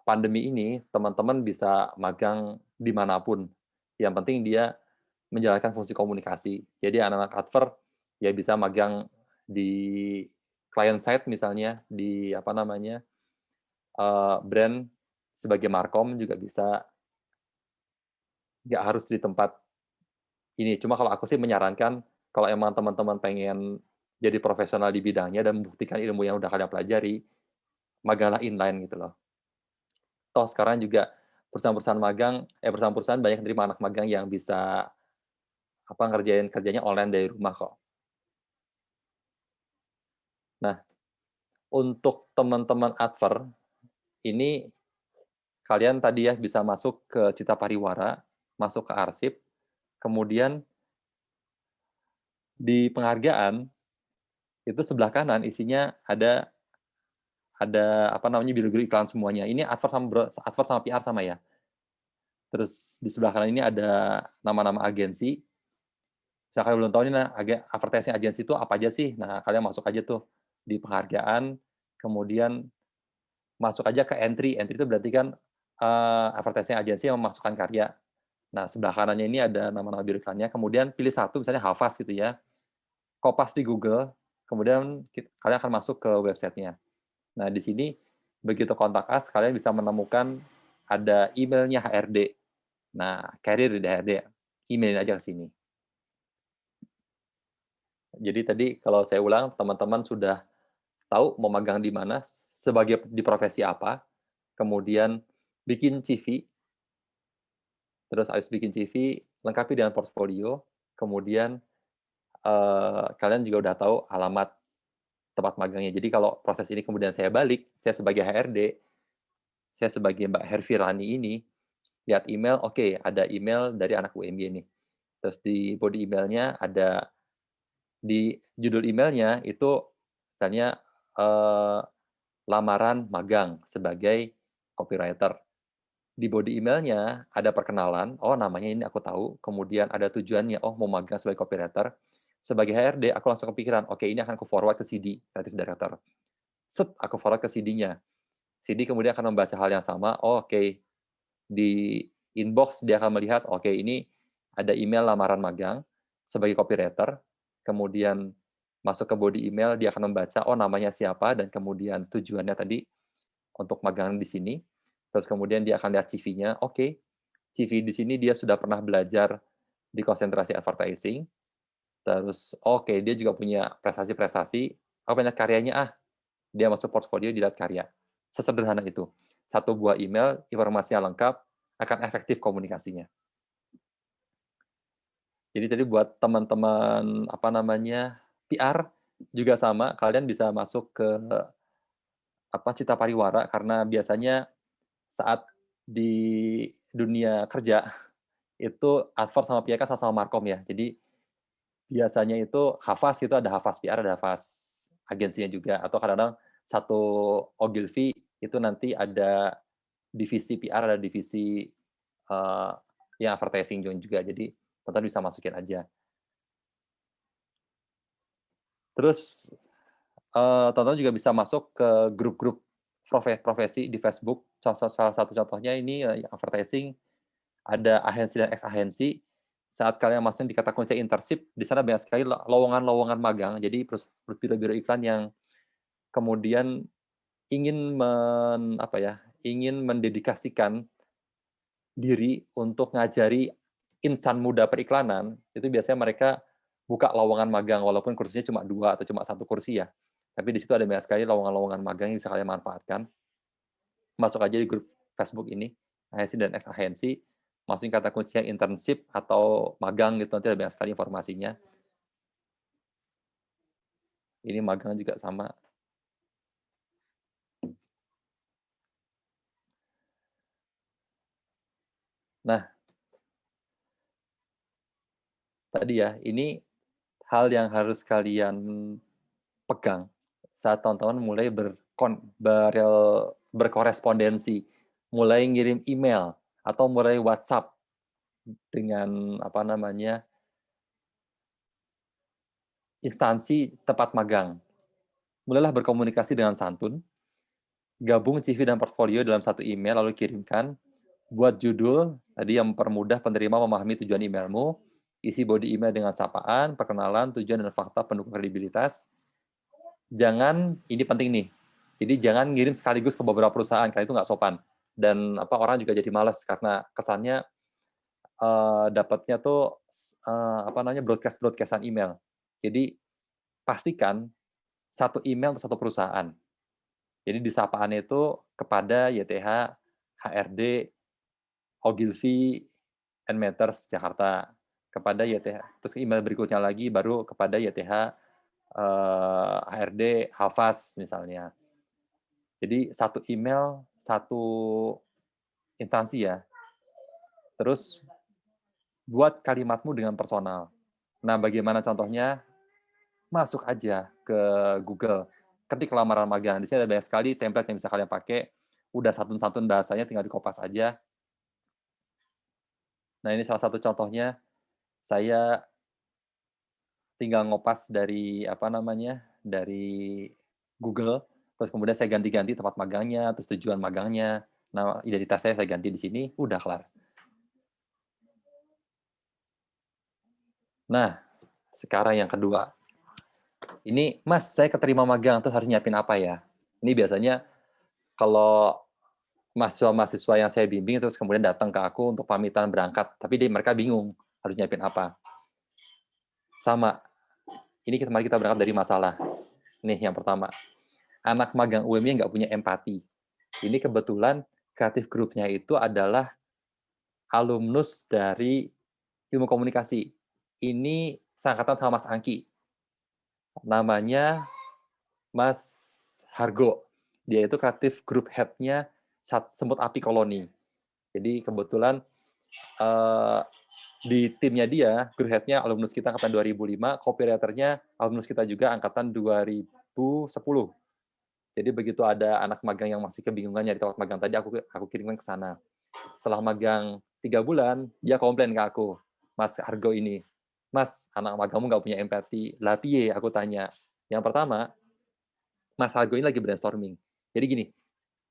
pandemi ini, teman-teman bisa magang dimanapun. Yang penting dia menjalankan fungsi komunikasi. Jadi anak-anak adver ya bisa magang di client side misalnya, di apa namanya, brand sebagai markom juga bisa, nggak harus di tempat ini. Cuma kalau aku sih menyarankan, kalau emang teman-teman pengen jadi profesional di bidangnya dan membuktikan ilmu yang udah kalian pelajari, maganglah inline gitu loh. Toh sekarang juga perusahaan-perusahaan banyak nerima anak magang yang bisa apa ngerjain kerjanya online dari rumah kok. Nah, untuk teman-teman adver, ini kalian tadi ya bisa masuk ke Cita Pariwara, masuk ke arsip, kemudian di penghargaan itu sebelah kanan isinya ada apa namanya biru-biru iklan semuanya. Ini adver sama PR sama ya. Terus di sebelah kanan ini ada nama-nama agensi. Misalnya kalian belum tahu nih, nah, advertising agensi itu apa aja sih? Nah, kalian masuk aja tuh di penghargaan, kemudian masuk aja ke entry. Entry itu berarti kan advertising agensi yang memasukkan karya. Nah, sebelah kanannya ini ada nama-nama biru iklannya. Kemudian pilih satu, misalnya Hafaz gitu ya. Kopas di Google, kemudian kalian akan masuk ke websitenya. Nah, di sini begitu kontak us, kalian bisa menemukan ada emailnya HRD. Nah, career di HRD, emailin aja ke sini. Jadi tadi kalau saya ulang, teman-teman sudah tahu mau magang di mana, sebagai di profesi apa, kemudian bikin CV, terus habis bikin CV, lengkapi dengan portfolio, kemudian kalian juga udah tahu alamat tempat magangnya. Jadi kalau proses ini kemudian saya balik, saya sebagai HRD, saya sebagai Mbak Herfirani ini, lihat email, oke, ada email dari anak UMY nih. Terus di body emailnya ada, di judul emailnya itu misalnya lamaran magang sebagai copywriter. Di body emailnya ada perkenalan, oh namanya ini aku tahu, kemudian ada tujuannya, oh mau magang sebagai copywriter. Sebagai HRD, aku langsung kepikiran, oke ini akan aku forward ke CD, Creative Director. Set, aku forward ke CD-nya. CD kemudian akan membaca hal yang sama, oh, oke, di inbox dia akan melihat, oke ini ada email lamaran magang sebagai copywriter, kemudian masuk ke body email, dia akan membaca, oh namanya siapa, dan kemudian tujuannya tadi untuk magang di sini, terus kemudian dia akan lihat CV-nya, oke, CV di sini dia sudah pernah belajar di konsentrasi advertising, terus oke, dia juga punya prestasi-prestasi, oh banyak karyanya, dia masuk portfolio, dilihat karya. Sesederhana itu. Satu buah email, informasinya lengkap, akan efektif komunikasinya. Jadi tadi buat teman-teman apa namanya PR juga sama, kalian bisa masuk ke apa Cita Pariwara karena biasanya saat di dunia kerja itu adver sama PR kan sama-sama markom ya. Jadi biasanya itu Hafaz itu ada Hafaz PR, ada Hafaz agensinya juga atau kadang-kadang satu Ogilvy itu nanti ada divisi PR, ada divisi yang advertising juga. Jadi teman-teman bisa masukin aja. Terus teman-teman juga bisa masuk ke grup-grup profesi di Facebook. Salah satu contohnya ini advertising, ada agensi dan ex agensi. Saat kalian masuk di kata kunci internship, di sana banyak sekali lowongan-lowongan magang. Jadi biro-biro iklan yang kemudian ingin ingin mendedikasikan diri untuk ngajari insan muda periklanan, itu biasanya mereka buka lowongan magang walaupun kursinya cuma 2 atau cuma 1 kursi ya. Tapi di situ ada banyak sekali lowongan-lowongan magang yang bisa kalian manfaatkan. Masuk aja di grup Facebook ini, agensi dan ex agensi, masukin kata kuncinya internship atau magang gitu, nanti ada banyak sekali informasinya. Ini magang juga sama. Nah, tadi ya, ini hal yang harus kalian pegang saat teman-teman mulai berkorespondensi, mulai ngirim email atau mulai WhatsApp dengan instansi tempat magang. Mulailah berkomunikasi dengan santun, gabung CV dan portfolio dalam satu email lalu kirimkan, buat judul tadi yang mempermudah penerima memahami tujuan emailmu, isi body email dengan sapaan, perkenalan, tujuan dan fakta pendukung kredibilitas. Jangan, ini penting nih, jadi jangan ngirim sekaligus ke beberapa perusahaan, karena itu nggak sopan. Dan orang juga jadi malas karena kesannya dapatnya tuh broadcastan email. Jadi pastikan satu email untuk satu perusahaan. Jadi di sapaannya itu kepada YTH, HRD, Ogilvy and Matters Jakarta, kepada YTH. Terus email berikutnya lagi baru kepada YTH, HRD, Hafaz misalnya. Jadi satu email, satu instansi ya. Terus buat kalimatmu dengan personal. Nah, bagaimana contohnya? Masuk aja ke Google, ketik lamaran magang. Di sini ada banyak sekali template yang bisa kalian pakai. Udah santun-santun bahasanya, tinggal dikopas aja. Nah, ini salah satu contohnya. Saya tinggal ngopas dari dari Google, terus kemudian saya ganti-ganti tempat magangnya, terus tujuan magangnya. Nah, identitas saya ganti di sini, udah kelar. Nah, sekarang yang kedua. Ini, Mas, saya keterima magang, terus harus nyiapin apa ya? Ini biasanya kalau mahasiswa-mahasiswa yang saya bimbing terus kemudian datang ke aku untuk pamitan berangkat, tapi mereka bingung harus nyiapin apa. Sama, ini mari kita berangkat dari masalah. Nih yang pertama, anak magang UMY nggak punya empati. Ini kebetulan kreatif grupnya itu adalah alumnus dari ilmu komunikasi. Ini seangkatan sama Mas Angki. Namanya Mas Hargo. Dia itu kreatif group head-nya Semut Api Koloni. Jadi kebetulan di timnya dia, group head-nya alumnus kita angkatan 2005, copywriter-nya alumnus kita juga angkatan 2010. Jadi begitu ada anak magang yang masih kebingungan nyari tempat magang tadi, aku kirimkan ke sana. Setelah magang 3 bulan, dia komplain ke aku, Mas Hargo ini, Mas, anak magangmu nggak punya empati. Lah piye, aku tanya. Yang pertama, Mas Hargo ini lagi brainstorming. Jadi gini,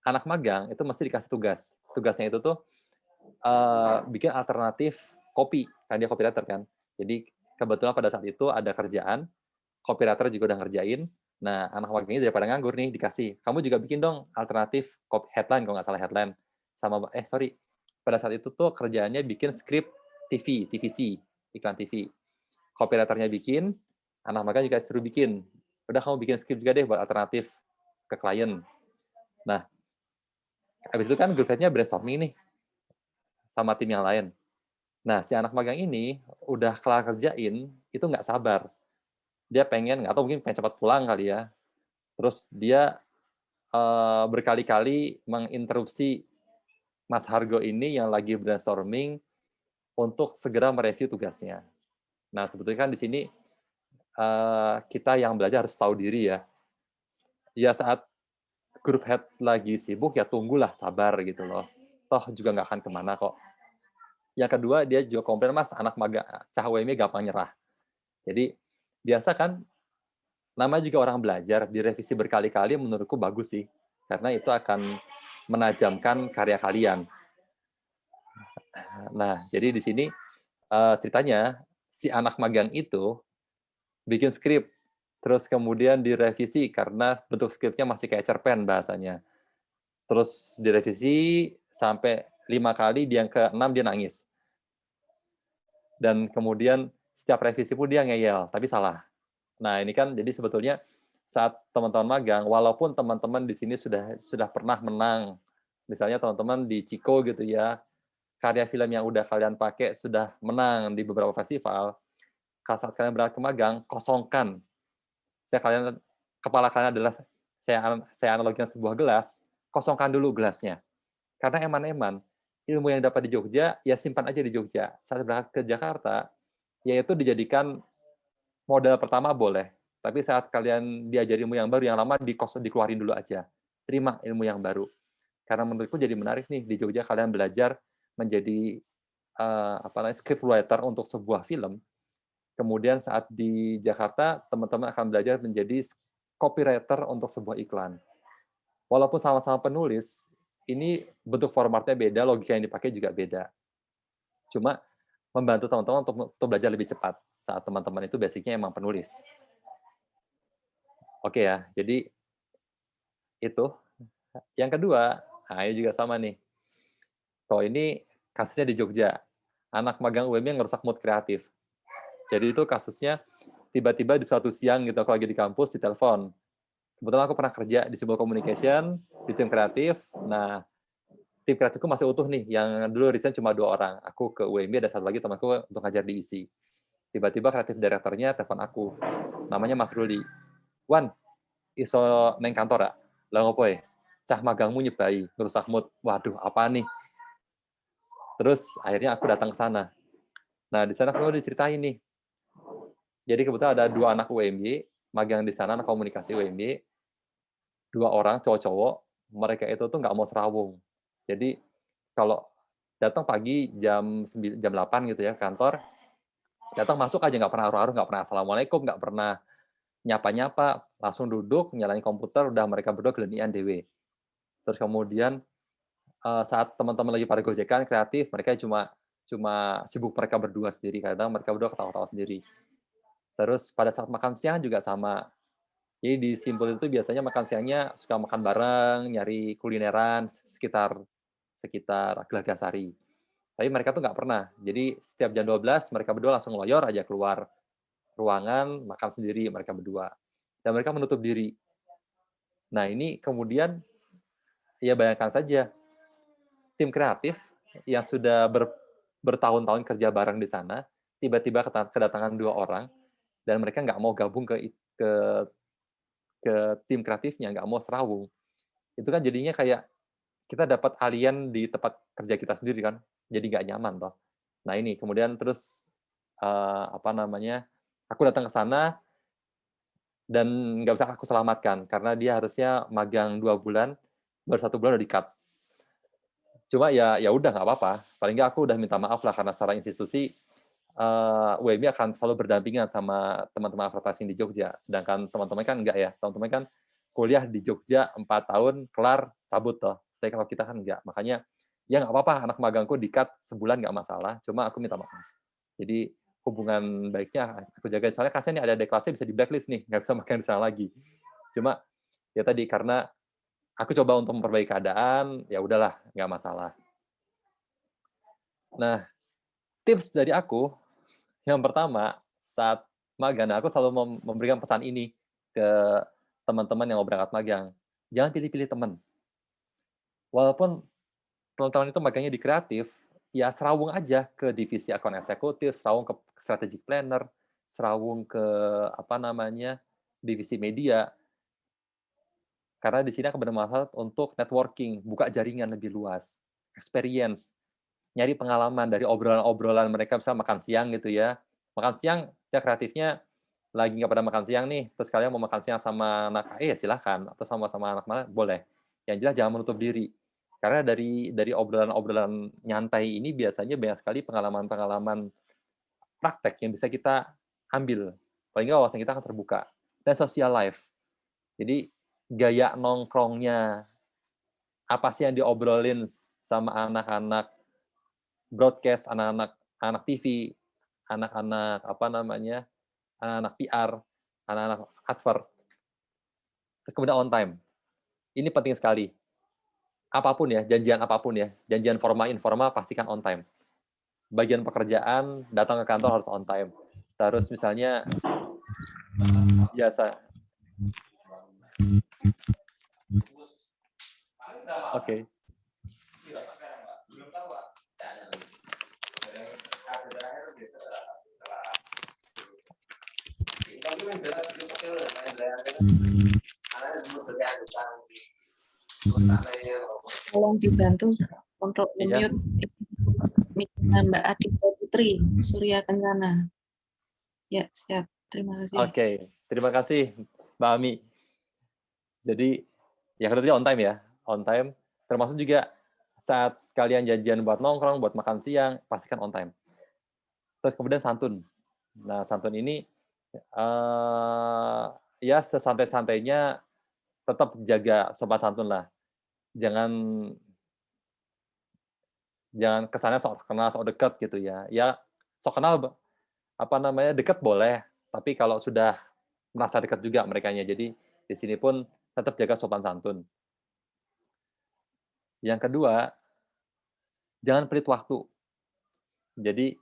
anak magang itu mesti dikasih tugas. Tugasnya itu tuh bikin alternatif kopi, karena dia copywriter kan. Jadi kebetulan pada saat itu ada kerjaan, copywriter juga udah ngerjain. Nah, anak magang ini daripada nganggur nih, dikasih. Kamu juga bikin dong alternatif headline, kalau nggak salah headline. Pada saat itu tuh kerjaannya bikin skrip TV, TVC, iklan TV. Copywriter-nya bikin, anak magang juga suruh bikin. Udah kamu bikin skrip juga deh buat alternatif ke klien. Nah, habis itu kan grup head-nya brainstorming nih sama tim yang lain. Nah, si anak magang ini udah kelar kerjain, itu nggak sabar. Dia pengen, nggak tahu mungkin pengen cepat pulang kali ya. Terus dia berkali-kali menginterupsi Mas Hargo ini yang lagi brainstorming untuk segera mereview tugasnya. Nah, sebetulnya kan di sini kita yang belajar harus tahu diri ya. Ya saat grup head lagi sibuk, ya tunggulah, sabar gitu loh. Toh juga nggak akan kemana kok. Yang kedua, dia juga komplain, Mas, anak magang cah UMY gampang nyerah. Jadi, biasa kan, namanya juga orang belajar, direvisi berkali-kali menurutku bagus sih. Karena itu akan menajamkan karya kalian. Nah, jadi di sini ceritanya, si anak magang itu bikin skrip, terus kemudian direvisi karena bentuk skripnya masih kayak cerpen bahasanya. Terus direvisi sampai 5 kali, yang ke-6 dia nangis. Dan kemudian setiap revisi pun dia ngeyel, tapi salah. Nah, ini kan jadi sebetulnya saat teman-teman magang, walaupun teman-teman di sini sudah pernah menang, misalnya teman-teman di Ciko gitu ya, karya film yang udah kalian pakai sudah menang di beberapa festival, saat kalian berangkat ke magang, kosongkan. Kepala kalian adalah, saya analogikan sebuah gelas, kosongkan dulu gelasnya. Karena eman-eman, ilmu yang dapat di Jogja, ya simpan aja di Jogja. Saat berangkat ke Jakarta, yaitu dijadikan modal pertama boleh, Tapi saat kalian diajari ilmu yang baru, yang lama dikeluarin dulu aja. Terima ilmu yang baru. Karena menurutku jadi menarik nih, di Jogja kalian belajar menjadi script writer untuk sebuah film. Kemudian saat di Jakarta, teman-teman akan belajar menjadi copywriter untuk sebuah iklan. Walaupun sama-sama penulis, ini bentuk formatnya beda, logika yang dipakai juga beda. Cuma membantu teman-teman untuk belajar lebih cepat saat teman-teman itu basicnya emang penulis. Oke ya, jadi itu. Yang kedua, nah ini juga sama nih. Kalau ini kasusnya di Jogja, anak magang UMY yang ngerusak mood kreatif. Jadi itu kasusnya tiba-tiba di suatu siang gitu, aku lagi di kampus, ditelepon. Kebetulan aku pernah kerja di sebuah communication, di tim kreatif. Nah, tim kreatifku masih utuh nih, yang dulu resign cuma 2 orang. Aku ke UMY, ada satu lagi temanku untuk ngajar di ISI. Tiba-tiba kreatif direkturnya telepon aku, namanya Mas Ruli. Wan, iso neng kantor ya? Lah ngopo ya? Cah magangmu nyebai, ngerusak mood. Waduh, apa nih? Terus akhirnya aku datang ke sana. Nah, di sana aku diceritain nih. Jadi kebetulan ada 2 anak UMY, magang di sana, anak komunikasi UMY, 2 orang cowok-cowok, mereka itu tuh nggak mau serawung. Jadi kalau datang pagi jam 8 gitu ya kantor, datang masuk aja nggak pernah aruh-aruh, nggak pernah assalamualaikum, nggak pernah nyapa-nyapa, langsung duduk, nyalain komputer, udah mereka berdua gelenian dewe. Terus kemudian saat teman-teman lagi pada gojekan kreatif, mereka cuma sibuk mereka berdua sendiri, kadang mereka berdua ketawa-tawa sendiri. Terus pada saat makan siang juga sama. Jadi di Simpul itu biasanya makan siangnya suka makan bareng, nyari kulineran sekitar Gelagasari. Tapi mereka tuh nggak pernah. Jadi setiap jam 12 mereka berdua langsung ngeloyor aja keluar ruangan, makan sendiri mereka berdua. Dan mereka menutup diri. Nah ini kemudian, ya bayangkan saja, tim kreatif yang sudah bertahun-tahun kerja bareng di sana, tiba-tiba kedatangan 2 orang, dan mereka nggak mau gabung ke tim kreatifnya, nggak mau serawung. Itu kan jadinya kayak kita dapat alien di tempat kerja kita sendiri kan, jadi nggak nyaman toh. Nah ini kemudian terus aku datang ke sana dan nggak bisa aku selamatkan karena dia harusnya magang 2 bulan, baru 1 bulan udah di-cut. Cuma ya udah nggak apa-apa. Paling nggak aku udah minta maaf lah karena secara institusi UMY akan selalu berdampingan sama teman-teman advertising di Jogja. Sedangkan teman-teman kan enggak ya. Teman-teman kan kuliah di Jogja 4 tahun, kelar, cabut toh. Tapi kalau kita kan enggak. Makanya ya nggak apa-apa, anak magangku di-cut sebulan nggak masalah. Cuma aku minta maaf. Jadi hubungan baiknya aku jaga. Soalnya kasihan nih ada deklarasi bisa di blacklist nih, nggak bisa makan di sana lagi. Cuma ya tadi karena aku coba untuk memperbaiki keadaan, ya udahlah, nggak masalah. Nah, tips dari aku, yang pertama, saat magang, aku selalu memberikan pesan ini ke teman-teman yang mau berangkat magang. Jangan pilih-pilih teman. Walaupun teman-teman itu magangnya di kreatif, ya serawung aja ke divisi akun eksekutif, serawung ke strategic planner, serawung ke divisi media. Karena di sini aku bermanfaat untuk networking, buka jaringan lebih luas, experience, nyari pengalaman dari obrolan-obrolan mereka, bisa makan siang gitu ya. Makan siang, ya kreatifnya lagi nggak pada makan siang nih, terus kalian mau makan siang sama anak ya silahkan, atau sama-sama anak mana, boleh. Yang jelas jangan menutup diri. Karena dari obrolan-obrolan nyantai ini biasanya banyak sekali pengalaman-pengalaman praktek yang bisa kita ambil. Paling nggak wawasan kita akan terbuka. Dan social life. Jadi gaya nongkrongnya, apa sih yang diobrolin sama anak-anak broadcast, anak-anak TV, anak-anak anak-anak PR, anak-anak advert. Terus kemudian on time. Ini penting sekali. Apapun ya, janjian formal informal pastikan on time. Bagian pekerjaan datang ke kantor harus on time. Terus misalnya biasa. Oke. Tolong dibantu untuk mute mic-nya Mbak Adita Putri Surya Kencana. Ya, siap. Terima kasih. Oke. Terima kasih, Mbak Ami. Jadi, yang kedua tadi on time ya, on time. Termasuk juga saat kalian janjian buat nongkrong, buat makan siang, pastikan on time. Terus kemudian santun. Nah, santun ini ya sesantai-santainya tetap jaga sopan santun lah. Jangan jangan kesannya sok kenal, sok dekat gitu ya. Ya sok kenal dekat boleh, tapi kalau sudah merasa dekat juga merekanya. Jadi di sini pun tetap jaga sopan santun. Yang kedua, jangan pelit waktu. Jadi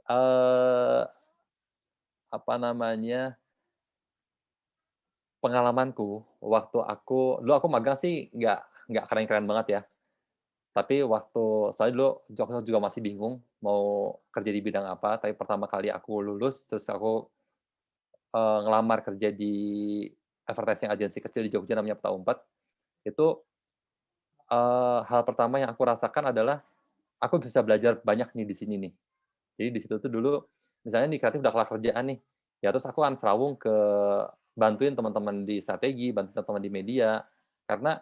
eh, apa namanya pengalamanku waktu dulu aku magang sih nggak keren-keren banget ya. Tapi soalnya dulu aku juga masih bingung mau kerja di bidang apa, tapi pertama kali aku lulus, terus aku, ngelamar kerja di advertising agency kecil di Jogja namanya Peta Umpet, itu, hal pertama yang aku rasakan adalah, aku bisa belajar banyak nih di sini nih. Jadi di situ tuh dulu, misalnya di kreatif udah kelar kerjaan nih, ya terus aku akan serawung bantuin teman-teman di strategi, bantuin teman-teman di media, karena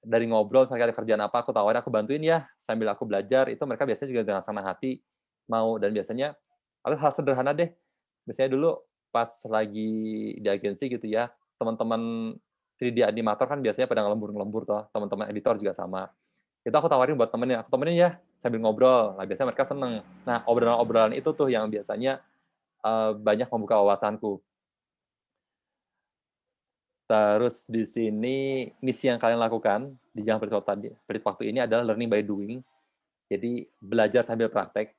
dari ngobrol, mereka ada kerjaan apa, aku tawarin, aku bantuin ya, sambil aku belajar, itu mereka biasanya juga dengan senang hati mau, dan biasanya hal sederhana deh. Biasanya dulu pas lagi di agensi gitu ya, teman-teman 3D animator kan biasanya pada ngelembur-ngelembur toh, teman-teman editor juga sama. Itu aku tawarin buat temennya, aku temenin ya, sambil ngobrol. Nah, biasanya mereka seneng. Nah, obrolan-obrolan itu tuh yang biasanya banyak membuka wawasanku. Terus di sini misi yang kalian lakukan di Jangan Pelit Waktu ini adalah learning by doing. Jadi belajar sambil praktek.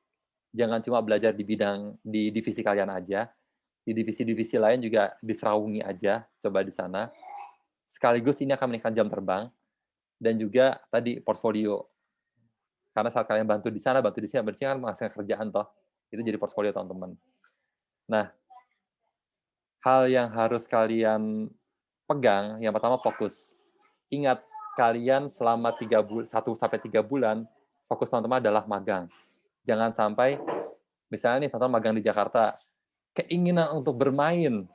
Jangan cuma belajar di divisi kalian aja. Di divisi-divisi lain juga diserawungi aja, coba di sana. Sekaligus ini akan meningkatkan jam terbang dan juga tadi portfolio. Karena saat kalian bantu di sana, bantu di sini, berarti kan menghasilkan kerjaan toh. Itu jadi portfolio teman-teman. Nah, hal yang harus kalian pegang, yang pertama fokus. Ingat, kalian selama 1-3 bulan, fokus teman-teman adalah magang. Jangan sampai, misalnya nih, teman-teman magang di Jakarta, keinginan untuk bermain,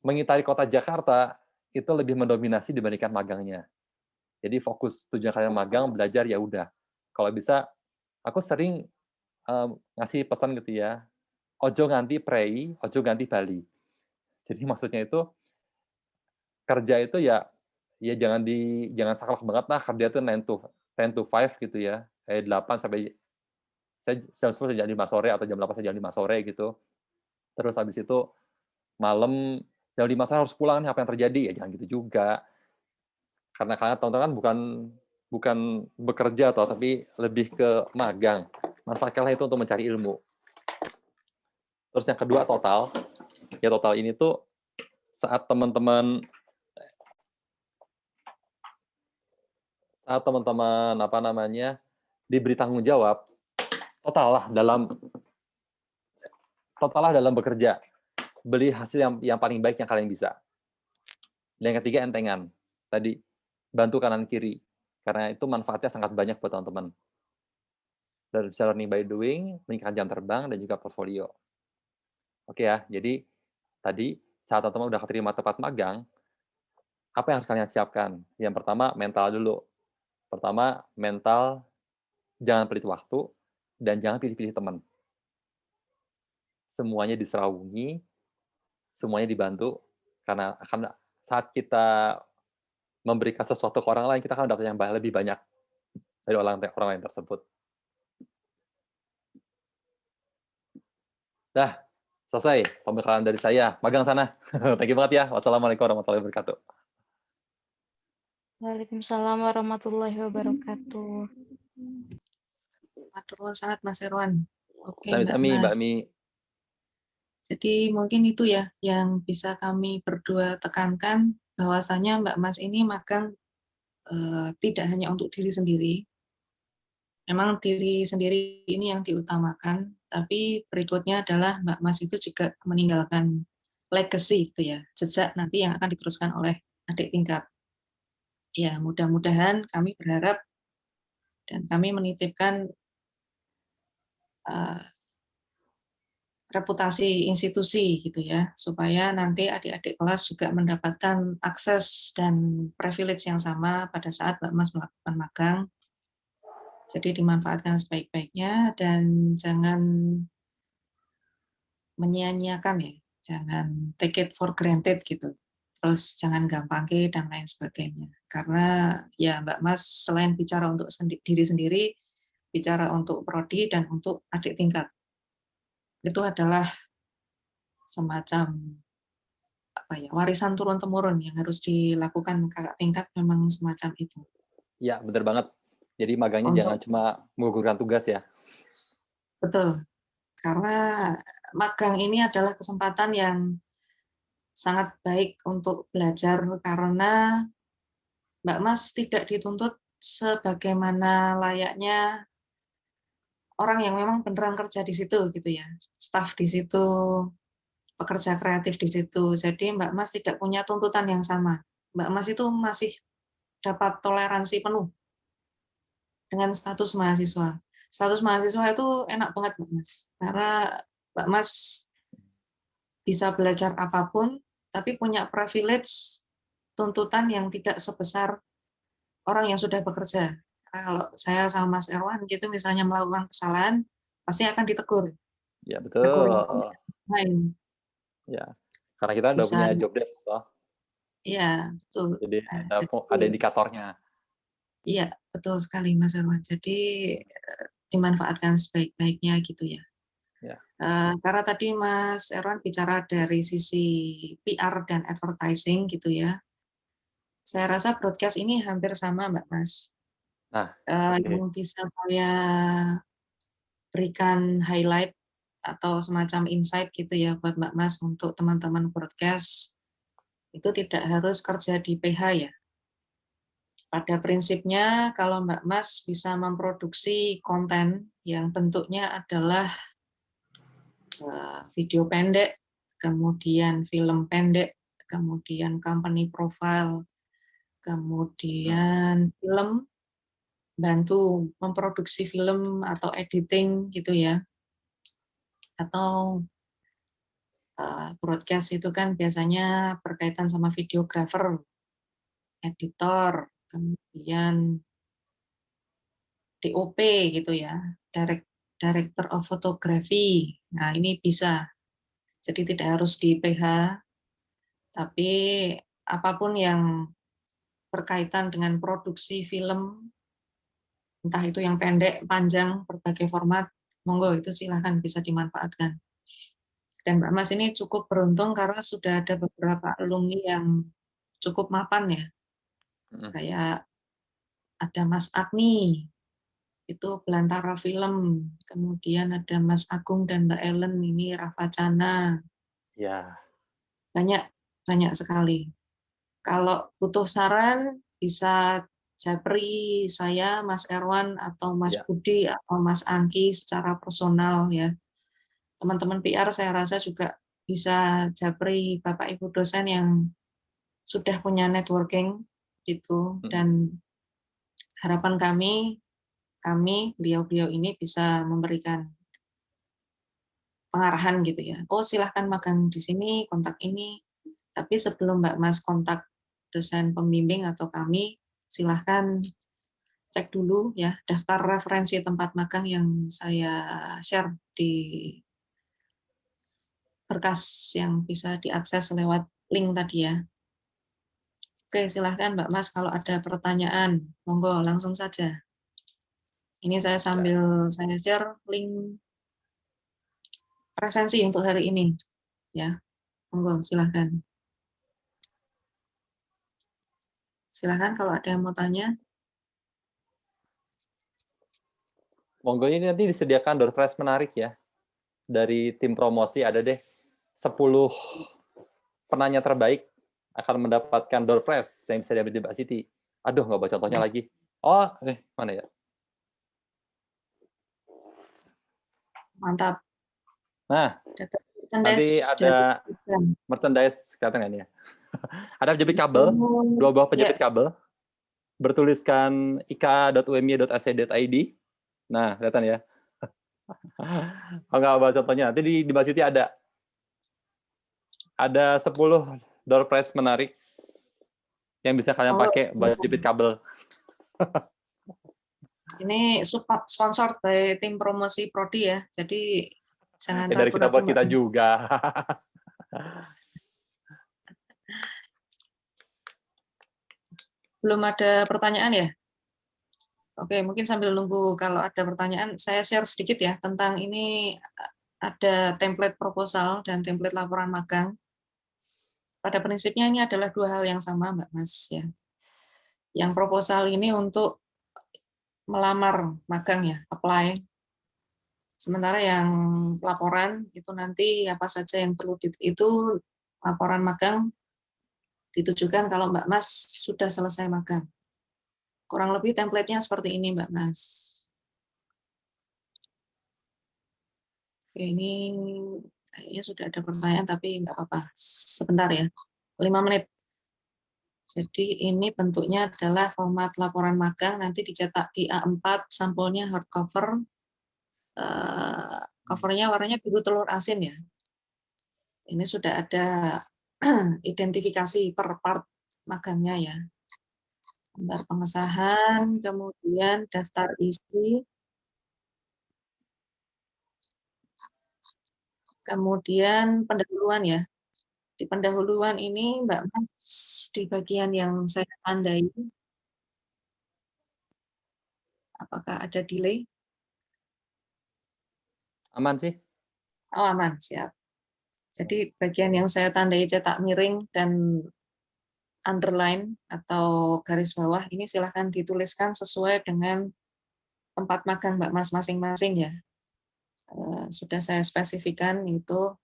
mengitari kota Jakarta, itu lebih mendominasi dibandingkan magangnya. Jadi fokus, tujuan kalian magang, belajar, ya udah. Kalau bisa, aku sering ngasih pesan gitu ya, ojo nganti prei, ojo ganti Bali. Jadi maksudnya itu, kerja itu ya jangan saklek banget lah, kerja itu 10 to 5 gitu ya, 8 sampai jam 10 sampai jam 5 sore atau jam 8 sampai jam 5 sore gitu. Terus habis itu malam jam 5 sore harus pulang nih, apa yang terjadi? Ya jangan gitu juga. Karena kalian teman-teman kan bukan bekerja tapi lebih ke magang. Manfaatkanlah itu untuk mencari ilmu. Terus yang kedua total. Ya total ini tuh saat teman-teman diberi tanggung jawab, total lah dalam bekerja. Beli hasil yang paling baik yang kalian bisa. Dan yang ketiga entengan. Tadi bantu kanan kiri. Karena itu manfaatnya sangat banyak buat teman-teman. Dan bisa learning by doing, meningkatkan jam terbang, dan juga portfolio. Oke ya, jadi tadi saat teman-teman udah keterima tempat magang, apa yang harus kalian siapkan? Yang pertama, mental dulu. Pertama, mental, jangan pelit waktu, dan jangan pilih-pilih teman. Semuanya diserawungi, semuanya dibantu, karena saat kita memberikan sesuatu ke orang lain, kita akan dapat yang lebih banyak dari orang lain tersebut. Dah, selesai pembekalan dari saya. Magang sana. Thank you banget ya. Wassalamualaikum warahmatullahi wabarakatuh. Waalaikumsalam warahmatullahi wabarakatuh. Matur nuwun sangat Mas Irwan. Oke, Sami-sami, Mbak Mas. Mi. Jadi mungkin itu ya yang bisa kami berdua tekankan, bahwasanya Mbak Mas ini magang tidak hanya untuk diri sendiri. Memang diri sendiri ini yang diutamakan, tapi berikutnya adalah Mbak Mas itu juga meninggalkan legacy itu ya, jejak nanti yang akan diteruskan oleh adik tingkat. Ya, mudah-mudahan kami berharap dan kami menitipkan reputasi institusi gitu ya, supaya nanti adik-adik kelas juga mendapatkan akses dan privilege yang sama pada saat Mbak Mas melakukan magang. Jadi dimanfaatkan sebaik-baiknya dan jangan menyia-nyiakan ya, jangan take it for granted gitu. Terus jangan gampangke dan lain sebagainya. Karena ya Mbak Mas selain bicara untuk diri sendiri, bicara untuk prodi dan untuk adik tingkat. Itu adalah semacam warisan turun-temurun yang harus dilakukan kakak tingkat, memang semacam itu. Ya, benar banget. Jadi magangnya jangan cuma menggugurkan tugas ya. Betul. Karena magang ini adalah kesempatan yang sangat baik untuk belajar karena Mbak Mas tidak dituntut sebagaimana layaknya orang yang memang beneran kerja di situ gitu ya. Staf di situ, pekerja kreatif di situ. Jadi Mbak Mas tidak punya tuntutan yang sama. Mbak Mas itu masih dapat toleransi penuh dengan status mahasiswa. Status mahasiswa itu enak banget Mbak Mas. Karena Mbak Mas bisa belajar apapun, tapi punya privilege tuntutan yang tidak sebesar orang yang sudah bekerja. Karena kalau saya sama Mas Erwan gitu misalnya melakukan kesalahan, pasti akan ditegur. Ya, betul. Tegur lain. Ya, karena kita udah Bisa. punya job desk toh. Iya, betul. Jadi Nah, ada indikatornya. Iya, betul sekali Mas Erwan. Jadi dimanfaatkan sebaik-baiknya gitu ya. Ya. Karena tadi Mas Erwan bicara dari sisi PR dan advertising gitu ya. Saya rasa broadcast ini hampir sama Mbak Mas. Nah, yang bisa saya berikan highlight atau semacam insight gitu ya buat Mbak Mas untuk teman-teman broadcast, itu tidak harus kerja di PH ya. Pada prinsipnya kalau Mbak Mas bisa memproduksi konten yang bentuknya adalah video pendek, kemudian film pendek, kemudian company profile, kemudian film, bantu memproduksi film atau editing gitu ya, atau broadcast itu kan biasanya berkaitan sama videographer, editor, kemudian DOP gitu ya, Director of Photography. Nah ini bisa, jadi tidak harus di PH, tapi apapun yang berkaitan dengan produksi film, entah itu yang pendek, panjang, berbagai format, monggo itu silahkan bisa dimanfaatkan. Dan Mbak Mas ini cukup beruntung karena sudah ada beberapa alumni yang cukup mapan ya. Kayak ada Mas Agni, itu Belantara Film. Kemudian ada Mas Agung dan Mbak Ellen, ini Ravacana. Ya. Banyak sekali. Kalau butuh saran, bisa japri saya, Mas Erwan, atau Mas Budi, atau Mas Angki secara personal ya. Teman-teman PR saya rasa juga bisa japri Bapak Ibu dosen yang sudah punya networking gitu, dan harapan kami beliau-beliau ini bisa memberikan pengarahan gitu ya. Oh silahkan magang di sini, kontak ini. Tapi sebelum Mbak Mas kontak dosen pembimbing atau kami, silahkan cek dulu ya daftar referensi tempat magang yang saya share di berkas yang bisa diakses lewat link tadi ya. Oke, silahkan Mbak Mas kalau ada pertanyaan, monggo langsung saja. Ini saya sambil saya share link presensi untuk hari ini. Ya, monggo silahkan. Silahkan kalau ada yang mau tanya. Monggo ini nanti disediakan door prize menarik ya. Dari tim promosi ada deh 10 penanya terbaik akan mendapatkan door prize yang bisa diambil di Mbak Siti. Aduh, nggak bawa contohnya lagi. Oh, mana ya? Mantap. Nah, nanti ada merchandise, kelihatan nggak ini ya? Ada penjepit kabel, 2 buah penjepit kabel, bertuliskan ika.umi.ac.id. Nah, kelihatan ya? Oh, nggak bawa contohnya. Nanti di Mbak Siti ada 10 door prize menarik yang bisa kalian Oh, pakai buat jepit kabel. ini sponsored by tim promosi Prodi ya. Jadi jangan Dari kita ragu-ragu buat kita Mbak. juga. Belum ada pertanyaan ya? Oke, mungkin sambil nunggu kalau ada pertanyaan, saya share sedikit ya tentang ini ada template proposal dan template laporan magang. Pada prinsipnya ini adalah dua hal yang sama, Mbak Mas. Ya. Yang proposal ini untuk melamar magang ya, apply. Sementara yang laporan itu nanti apa saja yang perlu itu laporan magang ditujukan kalau Mbak Mas sudah selesai magang. Kurang lebih template-nya seperti ini, Mbak Mas. Oke, ini kayaknya sudah ada pertanyaan, tapi nggak apa-apa. Sebentar ya, 5 menit. Jadi ini bentuknya adalah format laporan magang, nanti dicetak di A4, sampulnya hardcover. Covernya warnanya biru telur asin ya. Ini sudah ada identifikasi per part magangnya ya. Gambar pengesahan, kemudian daftar isi, kemudian pendahuluan ya. Di pendahuluan ini Mbak Mas, di bagian yang saya tandai, apakah ada delay? Aman sih? Oh aman, siap. Jadi bagian yang saya tandai cetak miring dan underline atau garis bawah ini silahkan dituliskan sesuai dengan tempat magang Mbak Mas masing-masing ya. Sudah saya spesifikan itu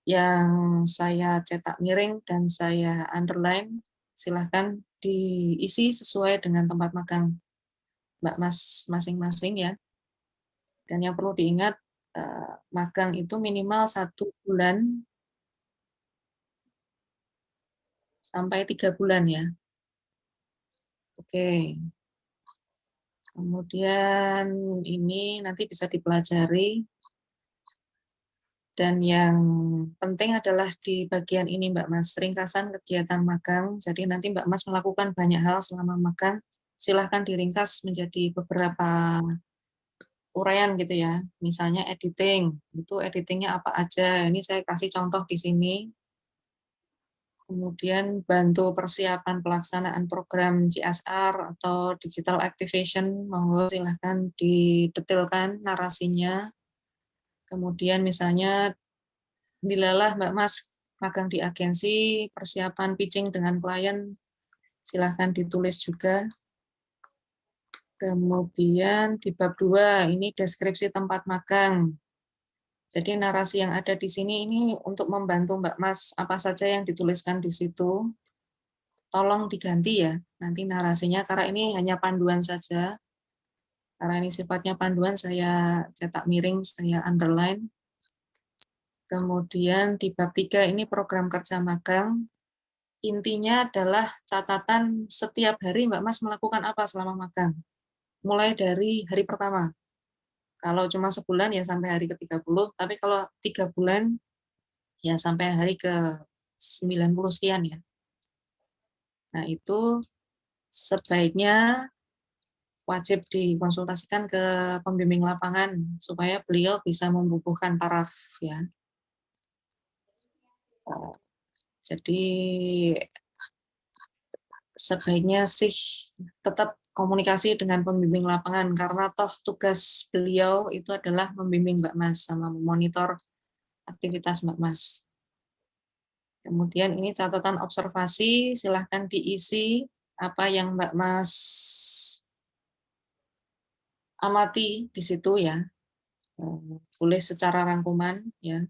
yang saya cetak miring dan saya underline, silahkan diisi sesuai dengan tempat magang Mbak Mas masing-masing ya. Dan yang perlu diingat, magang itu minimal 1 bulan sampai 3 bulan ya. Oke. Kemudian ini nanti bisa dipelajari. Dan yang penting adalah di bagian ini Mbak Mas, ringkasan kegiatan magang. Jadi nanti Mbak Mas melakukan banyak hal selama magang, silahkan diringkas menjadi beberapa uraian gitu ya. Misalnya editing, itu editingnya apa aja. Ini saya kasih contoh di sini. Kemudian bantu persiapan pelaksanaan program CSR atau Digital Activation, monggo silahkan didetailkan narasinya. Kemudian misalnya dilalah Mbak Mas magang di agensi, persiapan pitching dengan klien, silahkan ditulis juga. Kemudian di bab 2, ini deskripsi tempat magang. Jadi narasi yang ada di sini ini untuk membantu Mbak Mas, apa saja yang dituliskan di situ, tolong diganti ya, nanti narasinya, karena ini hanya panduan saja. Karena ini sifatnya panduan, saya cetak miring, saya underline. Kemudian di bab 3 ini program kerja magang. Intinya adalah catatan setiap hari Mbak Mas melakukan apa selama magang. Mulai dari hari pertama. Kalau cuma sebulan ya sampai hari ke-30, tapi kalau 3 bulan ya sampai hari ke-90 sekian ya. Nah itu sebaiknya wajib dikonsultasikan ke pembimbing lapangan supaya beliau bisa membubuhkan paraf ya. Jadi sebaiknya sih tetap komunikasi dengan pembimbing lapangan karena toh tugas beliau itu adalah membimbing Mbak Mas sama memonitor aktivitas Mbak Mas. Kemudian ini catatan observasi, silahkan diisi apa yang Mbak Mas amati di situ ya. Boleh secara rangkuman ya.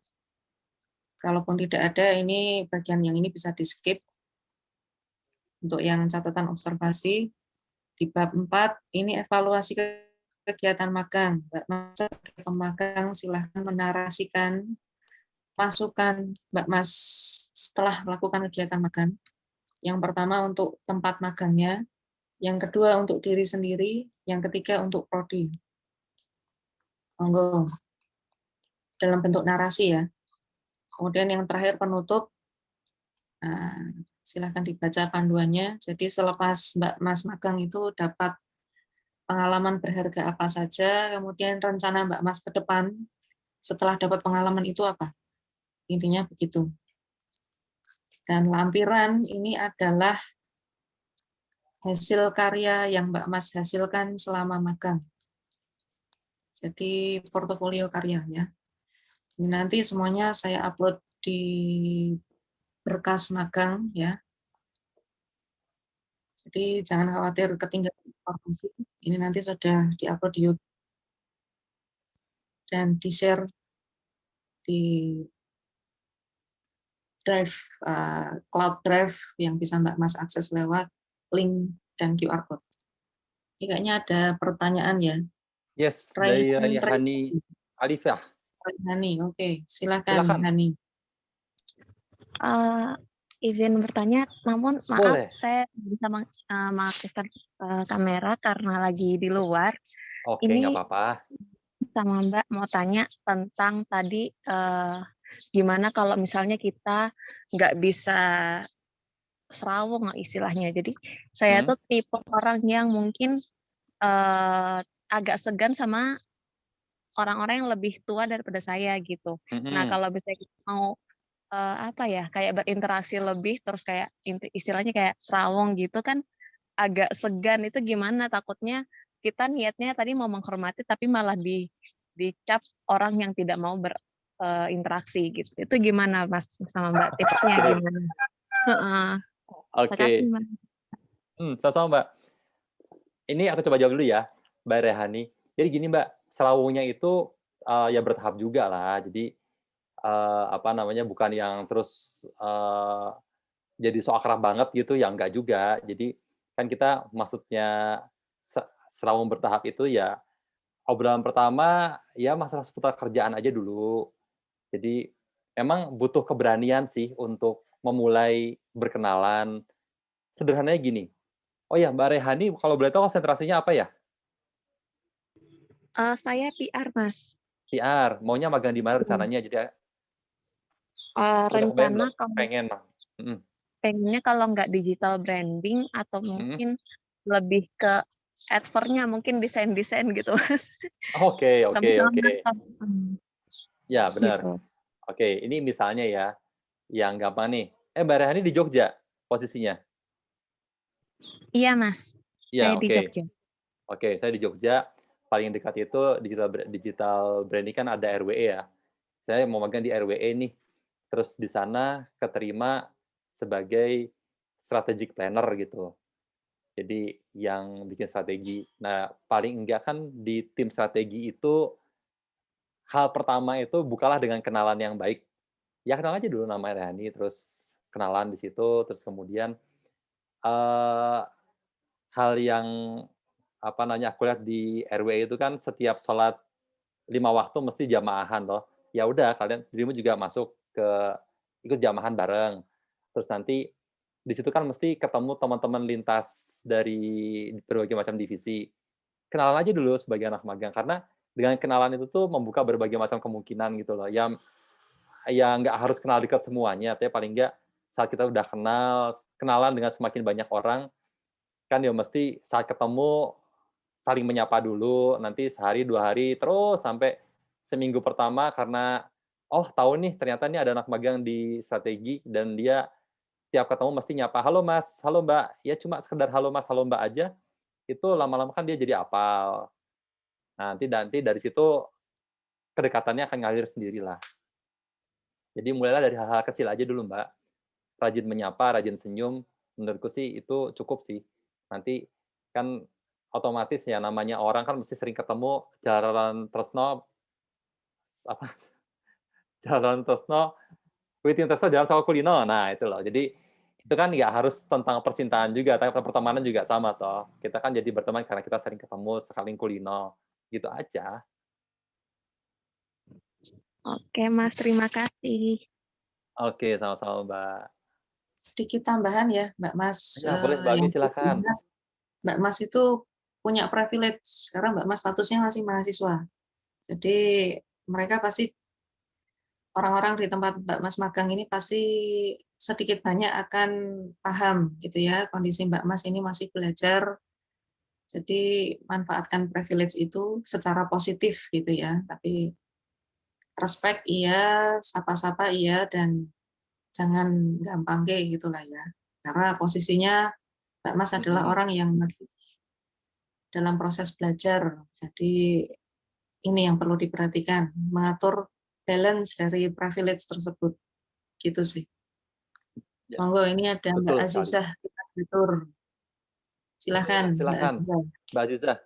Kalaupun tidak ada, ini bagian yang ini bisa di-skip. Untuk yang catatan observasi, di bab 4, ini evaluasi kegiatan magang. Mbak Mas sebagai pemagang silahkan menarasikan masukan Mbak Mas setelah melakukan kegiatan magang. Yang pertama untuk tempat magangnya, yang kedua untuk diri sendiri, yang ketiga untuk prodi. Monggo. Dalam bentuk narasi ya. Kemudian yang terakhir penutup, silahkan dibaca panduannya. Jadi selepas Mbak Mas magang itu dapat pengalaman berharga apa saja, kemudian rencana Mbak Mas ke depan setelah dapat pengalaman itu apa? Intinya begitu. Dan lampiran ini adalah hasil karya yang Mbak Mas hasilkan selama magang. Jadi portofolio karya ya. Ini nanti semuanya saya upload di berkas magang ya. Jadi jangan khawatir ketinggalan informasi. Ini nanti sudah diupload di YouTube dan di-share di drive, cloud drive yang bisa Mbak Mas akses lewat link dan QR code. Ini kayaknya ada pertanyaan ya. Yes, dari Hani Alifah. Hani, oke. Silakan Hani. Izin bertanya, namun maaf Boleh. saya bisa mengaktifkan kamera karena lagi di luar. Oke, Ini nggak apa-apa. sama Mbak mau tanya tentang tadi gimana kalau misalnya kita nggak bisa serawung istilahnya. Jadi saya tuh tipe orang yang mungkin agak segan sama orang-orang yang lebih tua daripada saya gitu. Nah kalau misalnya kita mau apa ya, kayak berinteraksi lebih terus kayak istilahnya kayak serawong gitu kan agak segan, itu gimana? Takutnya kita niatnya tadi mau menghormati tapi malah dicap orang yang tidak mau berinteraksi gitu. Itu gimana Mas sama Mbak, tipsnya gimana? Oke. Makasih Mbak. Sama-sama Mbak. Ini aku coba jawab dulu ya, Mbak Rehani. Jadi gini Mbak, serawungnya itu ya bertahap juga lah. Jadi bukan yang terus jadi so akrab banget gitu, ya enggak juga. Jadi kan kita maksudnya serawung bertahap itu ya obrolan pertama ya masalah seputar kerjaan aja dulu. Jadi memang butuh keberanian sih untuk memulai berkenalan. Sederhananya gini, oh ya Mbak Rehani kalau boleh tahu konsentrasinya apa ya? Saya PR Mas. PR, maunya magang di mana rencananya? Jadi Rencana kalau pengennya kalau nggak digital branding atau mungkin lebih ke advertnya, mungkin desain-desain gitu Mas. Oke. Ya benar. Gitu. Oke, ini misalnya ya, yang gampang nih. Mbak Rehani di Jogja posisinya? Iya Mas, saya di Jogja. Oke, saya di Jogja. Paling dekat itu digital branding kan ada RWE ya. Saya mau magang di RWE nih. Terus di sana keterima sebagai strategic planner gitu. Jadi yang bikin strategi. Nah, paling enggak kan di tim strategi itu hal pertama itu bukalah dengan kenalan yang baik. Ya kenal aja dulu nama Rehani, terus kenalan di situ, terus kemudian hal yang aku lihat di RW itu kan setiap sholat 5 waktu mesti jamaahan loh. Ya udah dirimu juga masuk ke ikut jamahan bareng. Terus nanti di situ kan mesti ketemu teman-teman lintas dari berbagai macam divisi. Kenalan aja dulu sebagai anak magang karena dengan kenalan itu tuh membuka berbagai macam kemungkinan gitu loh. Ya nggak harus kenal dekat semuanya, tapi paling nggak saat kita udah kenalan dengan semakin banyak orang, kan ya mesti saat ketemu saling menyapa dulu, nanti sehari, 2 hari, terus sampai seminggu pertama karena, oh tahu nih ternyata nih ada anak magang di strategi dan dia tiap ketemu mesti nyapa, "Halo Mas, halo Mbak." Ya cuma sekedar halo Mas, halo Mbak aja, itu lama-lama kan dia jadi hafal. Nanti dari situ kedekatannya akan ngalir sendirilah. Jadi mulailah dari hal-hal kecil aja dulu Mbak. Rajin menyapa, rajin senyum, menurutku sih itu cukup sih. Nanti kan otomatis ya namanya orang kan mesti sering ketemu, jalaran tresno witing tresno jalan sama kulino. Nah, itu loh. Jadi itu kan nggak harus tentang percintaan juga, tapi pertemanan juga sama toh. Kita kan jadi berteman karena kita sering ketemu, sekali kulino. Gitu aja. Oke Mas, terima kasih. Oke, sama-sama Mbak. Sedikit tambahan ya, Mbak Mas. Ya, boleh Mbak Ami, silakan. Mbak Mas itu punya privilege karena Mbak Mas statusnya masih mahasiswa. Jadi mereka pasti orang-orang di tempat Mbak Mas magang ini pasti sedikit banyak akan paham gitu ya, kondisi Mbak Mas ini masih belajar. Jadi manfaatkan privilege itu secara positif gitu ya. Tapi respect iya, sapa-sapa iya, dan jangan gampang kayak gitulah ya. Karena posisinya Mbak Mas adalah orang yang masih dalam proses belajar. Jadi ini yang perlu diperhatikan, mengatur balance dari privilege tersebut. Gitu sih. Ya, Monggo, ini ada Mbak betul sekali. Azizah kita tutur. Silahkan, Mbak Silahkan, Azizah. Mbak Azizah.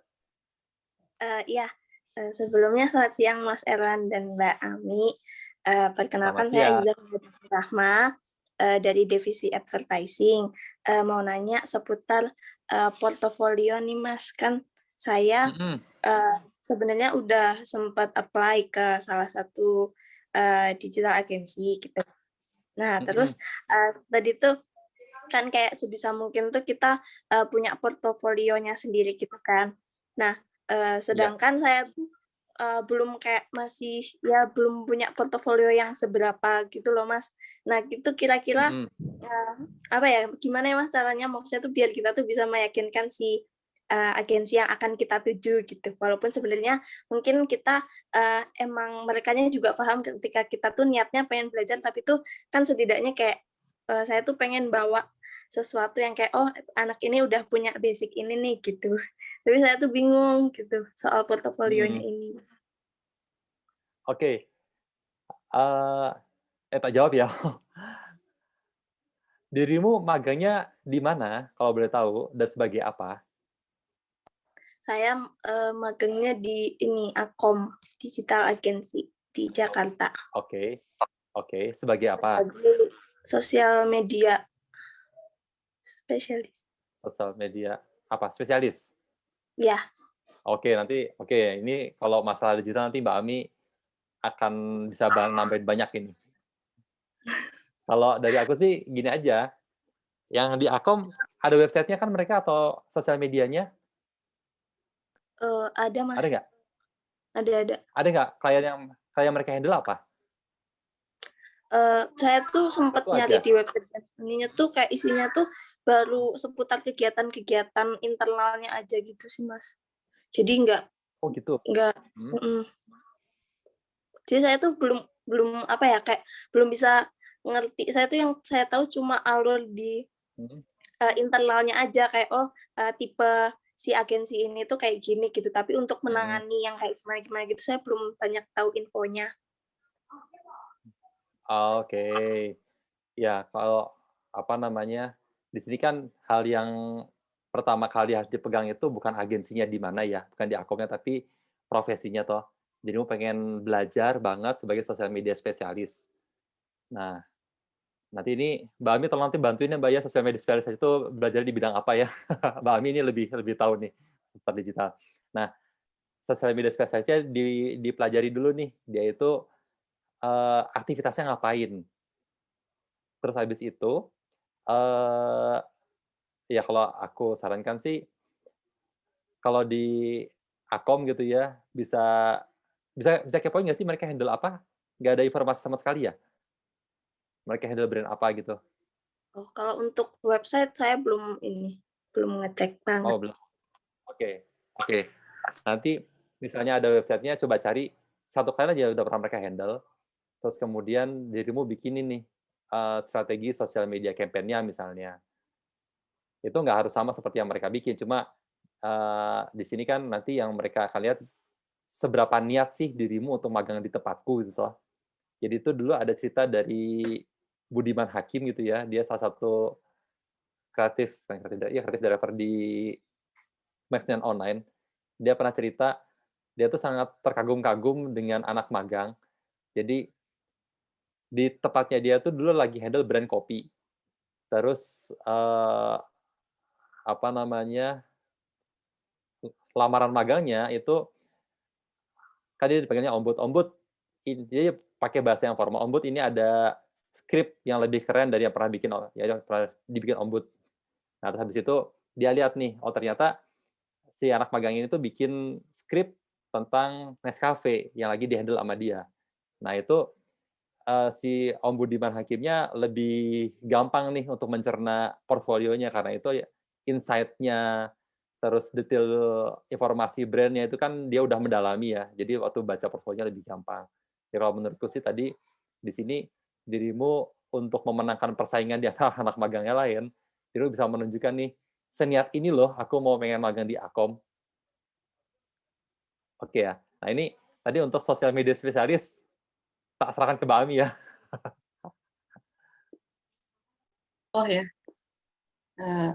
Iya, sebelumnya selamat siang Mas Erwan dan Mbak Ami. Perkenalkan Selamat saya siang. Azizah Rahma dari Divisi Advertising. Mau nanya seputar portofolio nih Mas, kan saya sebenarnya udah sempat apply ke salah satu digital agency gitu. Nah, terus tadi tuh kan kayak sebisa mungkin tuh kita punya portofolionya sendiri gitu kan. Nah, sedangkan saya tuh belum kayak masih ya belum punya portofolio yang seberapa gitu loh Mas. Nah gitu kira-kira apa ya, gimana ya Mas caranya, maksudnya tuh biar kita tuh bisa meyakinkan si agensi yang akan kita tuju gitu. Walaupun sebenarnya mungkin kita emang merekanya juga paham ketika kita tuh niatnya pengen belajar, tapi tuh kan setidaknya kayak saya tuh pengen bawa sesuatu yang kayak, oh anak ini udah punya basic ini nih gitu. Tapi saya tuh bingung gitu soal portofolionya ini. Oke. Tak jawab ya. Dirimu magangnya di mana kalau boleh tahu dan sebagai apa? Saya magangnya di ini Akom Digital Agency di Jakarta. Oke. Sebagai apa? Sebagai sosial media spesialis. Sosial media apa? Spesialis? Ya. Oke, ini kalau masalah digital nanti Mbak Ami akan bisa nambahin banyak ini. Kalau dari aku sih gini aja, yang di Akom ada websitenya kan mereka atau sosial medianya? Ada Mas. Ada nggak? Ada. Ada nggak klien mereka handle apa? Saya tuh sempat nyari di website ininya tuh kayak isinya tuh baru seputar kegiatan-kegiatan internalnya aja gitu sih Mas. Jadi nggak. Oh gitu. Nggak. Jadi saya tuh belum apa ya, kayak belum bisa ngerti. Saya tuh yang saya tahu cuma alur di internalnya aja, kayak tipe si agensi ini tuh kayak gini gitu. Tapi untuk menangani yang kayak gimana gitu saya belum banyak tahu infonya. Oke. Ya, kalau di sini kan hal yang pertama kali harus dipegang itu bukan agensinya di mana ya, bukan di Akomnya, tapi profesinya toh. Jadi mau pengen belajar banget sebagai sosial media spesialis. Nah, nanti ini Mbak Ami tolong nanti bantuin ya Mbak ya, sosial media spesialis itu belajar di bidang apa ya? Mbak Ami ini lebih tahu nih tentang digital. Nah, sosial media spesialisnya dipelajari dulu nih, dia itu aktivitasnya ngapain. Terus habis itu, ya kalau aku sarankan sih, kalau di Akom gitu ya, bisa kepoin nggak sih mereka handle apa? Nggak ada informasi sama sekali ya? Mereka handle brand apa gitu? Oh, kalau untuk website saya belum ngecek banget. Oh, belum. Oke. Nanti misalnya ada websitenya, coba cari satu kali aja udah pernah mereka handle. Terus kemudian dirimu bikin ini strategi sosial media campaign-nya misalnya. Itu nggak harus sama seperti yang mereka bikin, cuma di sini kan nanti yang mereka akan lihat seberapa niat sih dirimu untuk magang di tempatku gitu toh. Jadi itu dulu ada cerita dari Budiman Hakim gitu ya, dia salah satu kreatif director di Maxnian Online. Dia pernah cerita, dia tuh sangat terkagum-kagum dengan anak magang. Jadi di tempatnya dia tuh dulu lagi handle brand kopi. Terus lamaran magangnya itu kan dia dipanggilnya ombud. Dia pakai bahasa yang formal. Ombud ini ada skrip yang lebih keren dari yang pernah dibikin ombud. Nah, terus habis itu dia lihat nih, oh ternyata si anak magang ini tuh bikin skrip tentang Nescafe yang lagi dihandle sama dia. Nah, itu si Ombudsman Hakimnya lebih gampang nih untuk mencerna portfolionya, karena itu ya insight-nya, terus detail informasi brand-nya itu kan dia udah mendalami ya. Jadi waktu baca portfolionya lebih gampang. Ya kalau menurutku sih tadi di sini dirimu untuk memenangkan persaingan di antara anak magangnya lain, dirimu bisa menunjukkan nih, seniat ini loh aku mau pengen magang di Akom. Oke ya. Nah ini tadi untuk sosial media spesialis, tak serahkan ke Mbak Ami ya. Oh ya,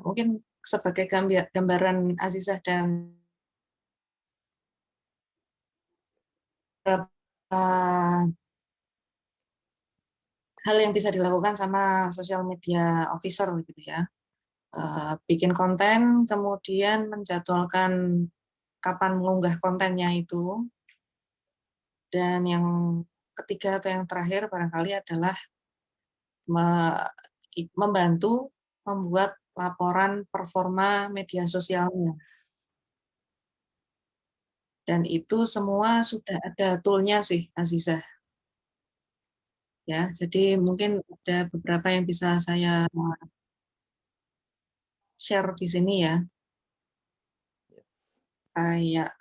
mungkin sebagai gambaran Azizah dan beberapa hal yang bisa dilakukan sama sosial media officer gitu ya. Bikin konten, kemudian menjadwalkan kapan mengunggah kontennya itu. Dan yang ketiga atau yang terakhir barangkali adalah membantu membuat laporan performa media sosialnya. Dan itu semua sudah ada tool-nya sih, Azizah. Ya, jadi mungkin ada beberapa yang bisa saya share di sini ya. Kayak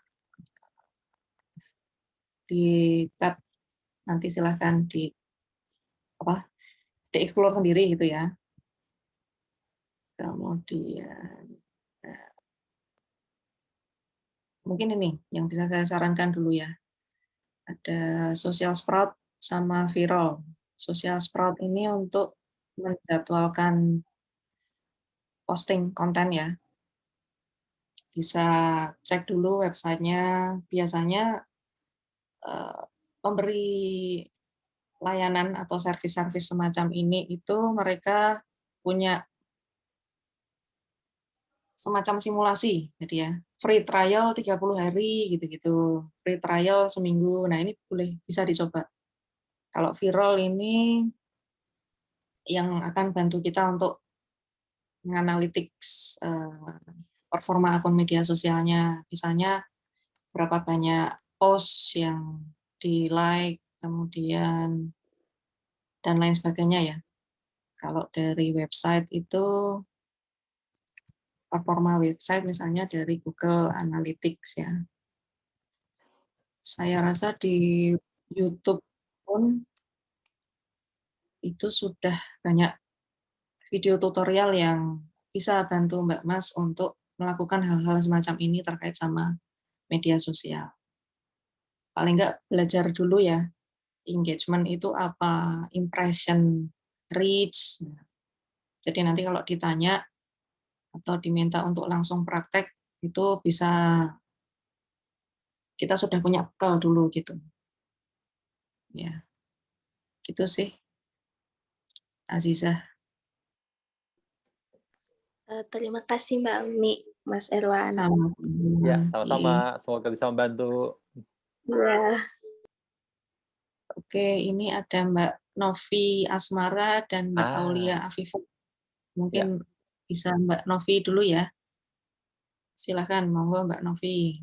di tab, nanti silahkan di-explore sendiri gitu ya. Kemudian mungkin ini yang bisa saya sarankan dulu ya. Ada Social Sprout sama Viral. Social Sprout ini untuk menjadwalkan posting konten ya. Bisa cek dulu websitenya. Biasanya pemberi layanan atau servis-servis semacam ini itu mereka punya semacam simulasi, jadi ya free trial 30 hari gitu-gitu, free trial seminggu. Nah ini bisa dicoba. Kalau Viral ini yang akan bantu kita untuk menganalitik performa akun media sosialnya, misalnya berapa banyak post yang di-like, kemudian dan lain sebagainya ya. Kalau dari website itu, performa website misalnya dari Google Analytics ya. Saya rasa di YouTube pun itu sudah banyak video tutorial yang bisa bantu Mbak Mas untuk melakukan hal-hal semacam ini terkait sama media sosial. Paling nggak belajar dulu ya, engagement itu apa, impression, reach. Jadi nanti kalau ditanya atau diminta untuk langsung praktek, itu bisa kita sudah punya bekal dulu gitu. Ya, gitu sih, Azizah. Terima kasih Mbak Ami, Mas Erwan. Ya, sama-sama. Semoga bisa membantu. Ya. Oke, ini ada Mbak Novi Asmara dan Mbak Aulia Afifah. Mungkin bisa Mbak Novi dulu ya. Silahkan, monggo Mbak Novi.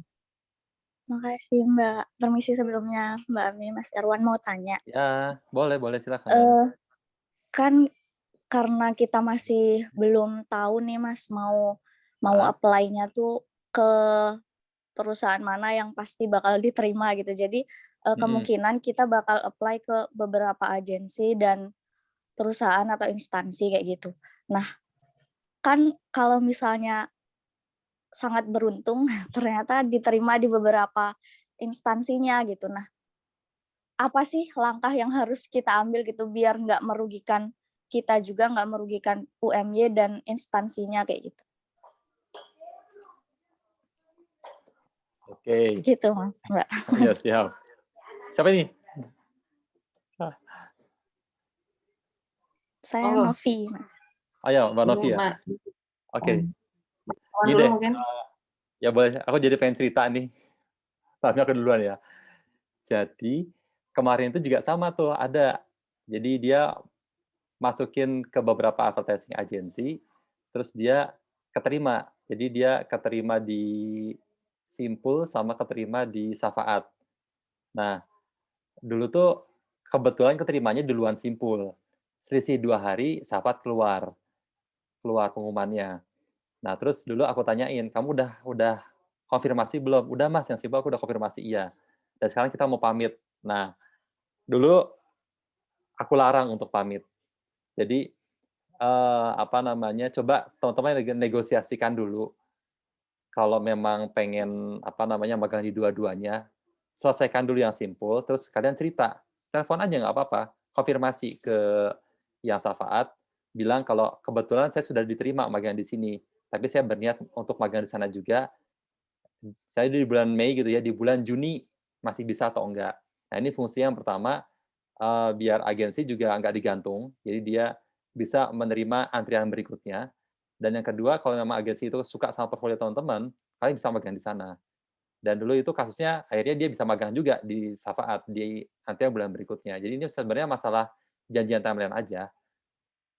Makasih Mbak. Permisi sebelumnya Mbak Ami, Mas Erwan mau tanya. Ya, boleh silakan. Kan karena kita masih belum tahu nih Mas mau apply-nya tuh ke perusahaan mana yang pasti bakal diterima gitu. Jadi kemungkinan kita bakal apply ke beberapa agensi dan perusahaan atau instansi kayak gitu. Nah, kan kalau misalnya sangat beruntung ternyata diterima di beberapa instansinya gitu. Nah, apa sih langkah yang harus kita ambil gitu biar nggak merugikan kita juga, nggak merugikan UMY dan instansinya kayak gitu. Oke. Gitu Mas, Mbak. Iya, siap. Siapa ini? Saya Novi, Mas. Ayo, Mbak Novi ya. Oke. Ini deh, ya boleh, aku jadi pengen cerita nih. Tapi aku duluan ya. Jadi, kemarin itu juga sama tuh, ada. Jadi dia masukin ke beberapa advertising agency, terus dia keterima. Jadi dia keterima di Simpul sama keterima di Syafaat. Nah, dulu tuh kebetulan keterimanya duluan Simpul. Selisih 2 hari Syafaat keluar pengumumannya. Nah, terus dulu aku tanyain, "Kamu udah konfirmasi belum?" "Udah, Mas, yang Simpul aku udah konfirmasi." "Iya. Dan sekarang kita mau pamit." Nah, dulu aku larang untuk pamit. Jadi, apa namanya, coba teman-teman negosiasikan dulu. Kalau memang pengen, apa namanya, magang di dua-duanya, selesaikan dulu yang Simpul, terus kalian cerita. Telepon aja nggak apa-apa, konfirmasi ke yang Syafaat, bilang kalau kebetulan saya sudah diterima magang di sini, tapi saya berniat untuk magang di sana juga. Saya di bulan Mei gitu ya, di bulan Juni masih bisa atau enggak. Nah, ini fungsi yang pertama, biar agensi juga nggak digantung, jadi dia bisa menerima antrian berikutnya. Dan yang kedua, kalau memang agensi itu suka sama portfolio teman-teman, kalian bisa magang di sana. Dan dulu itu kasusnya akhirnya dia bisa magang juga di Syafaat, di antrian bulan berikutnya. Jadi ini sebenarnya masalah janjian timeline aja.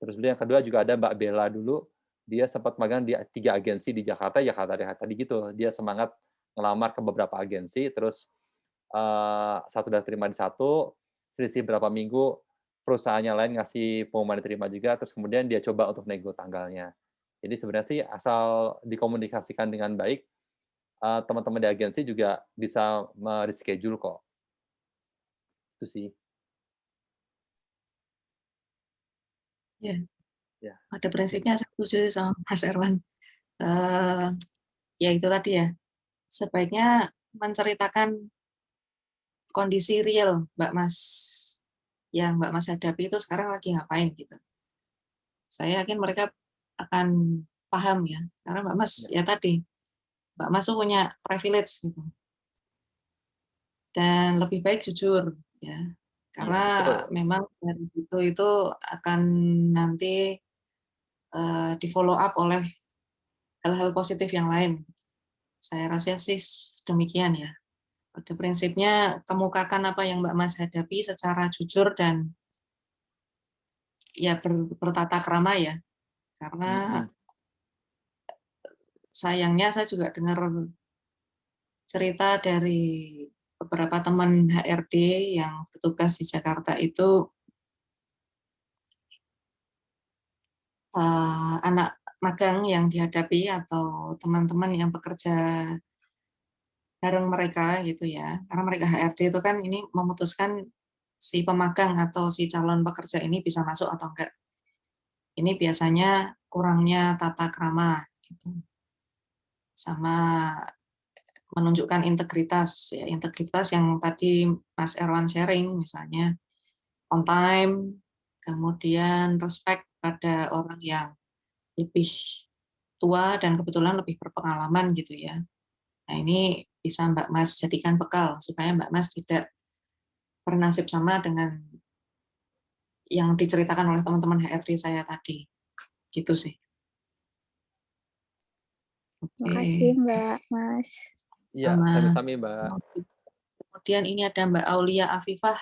Terus dulu yang kedua juga ada Mbak Bella dulu, dia sempat magang di 3 agensi di Jakarta tadi gitu. Dia semangat ngelamar ke beberapa agensi, terus satu udah terima di satu, selisih berapa minggu perusahaannya lain ngasih pengumuman diterima juga, terus kemudian dia coba untuk nego tanggalnya. Jadi sebenarnya sih asal dikomunikasikan dengan baik, teman-teman di agensi juga bisa me-reschedule kok. Itu sih. Ya, Ya. pada prinsipnya saya setuju sama Mas Erwan. Ya itu tadi ya, sebaiknya menceritakan kondisi real Mbak Mas, yang Mbak Mas hadapi itu sekarang lagi ngapain gitu. Saya yakin mereka akan paham ya, karena Mbak Mas ya tadi, Mbak Mas tuh punya privilege gitu. Dan lebih baik jujur ya, karena memang dari situ itu akan nanti di follow up oleh hal-hal positif yang lain. Saya rasa sih demikian ya. Pada prinsipnya kemukakan apa yang Mbak Mas hadapi secara jujur dan ya bertata krama ya. Karena sayangnya saya juga dengar cerita dari beberapa teman HRD yang bertugas di Jakarta itu anak magang yang dihadapi atau teman-teman yang bekerja bareng mereka gitu ya. Karena mereka HRD itu kan ini memutuskan si pemagang atau si calon pekerja ini bisa masuk atau enggak. Ini biasanya kurangnya tata krama gitu. Sama menunjukkan integritas ya, integritas yang tadi Mas Erwan sharing misalnya on time, kemudian respect pada orang yang lebih tua dan kebetulan lebih berpengalaman gitu ya. Nah, ini bisa Mbak Mas jadikan bekal supaya Mbak Mas tidak bernasib sama dengan yang diceritakan oleh teman-teman HRD saya tadi. Gitu sih. Makasih Mbak Mas. Iya, sami-sami Mbak. Kemudian ini ada Mbak Aulia Afifah.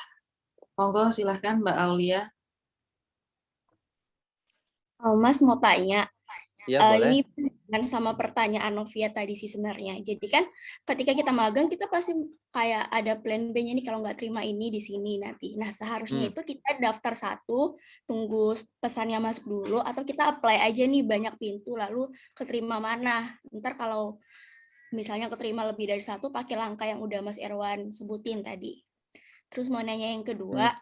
Monggo silahkan Mbak Aulia. Oh, Mas mau tanya, Iya, boleh. ini dengan sama pertanyaan Novia tadi sih sebenarnya. Jadi kan ketika kita magang kita pasti kayak ada plan B-nya nih kalau nggak terima ini di sini nanti. Nah seharusnya itu kita daftar satu, tunggu pesannya masuk dulu, atau kita apply aja nih banyak pintu lalu keterima mana. Ntar kalau misalnya keterima lebih dari satu pakai langkah yang udah Mas Erwan sebutin tadi. Terus mau nanya yang kedua,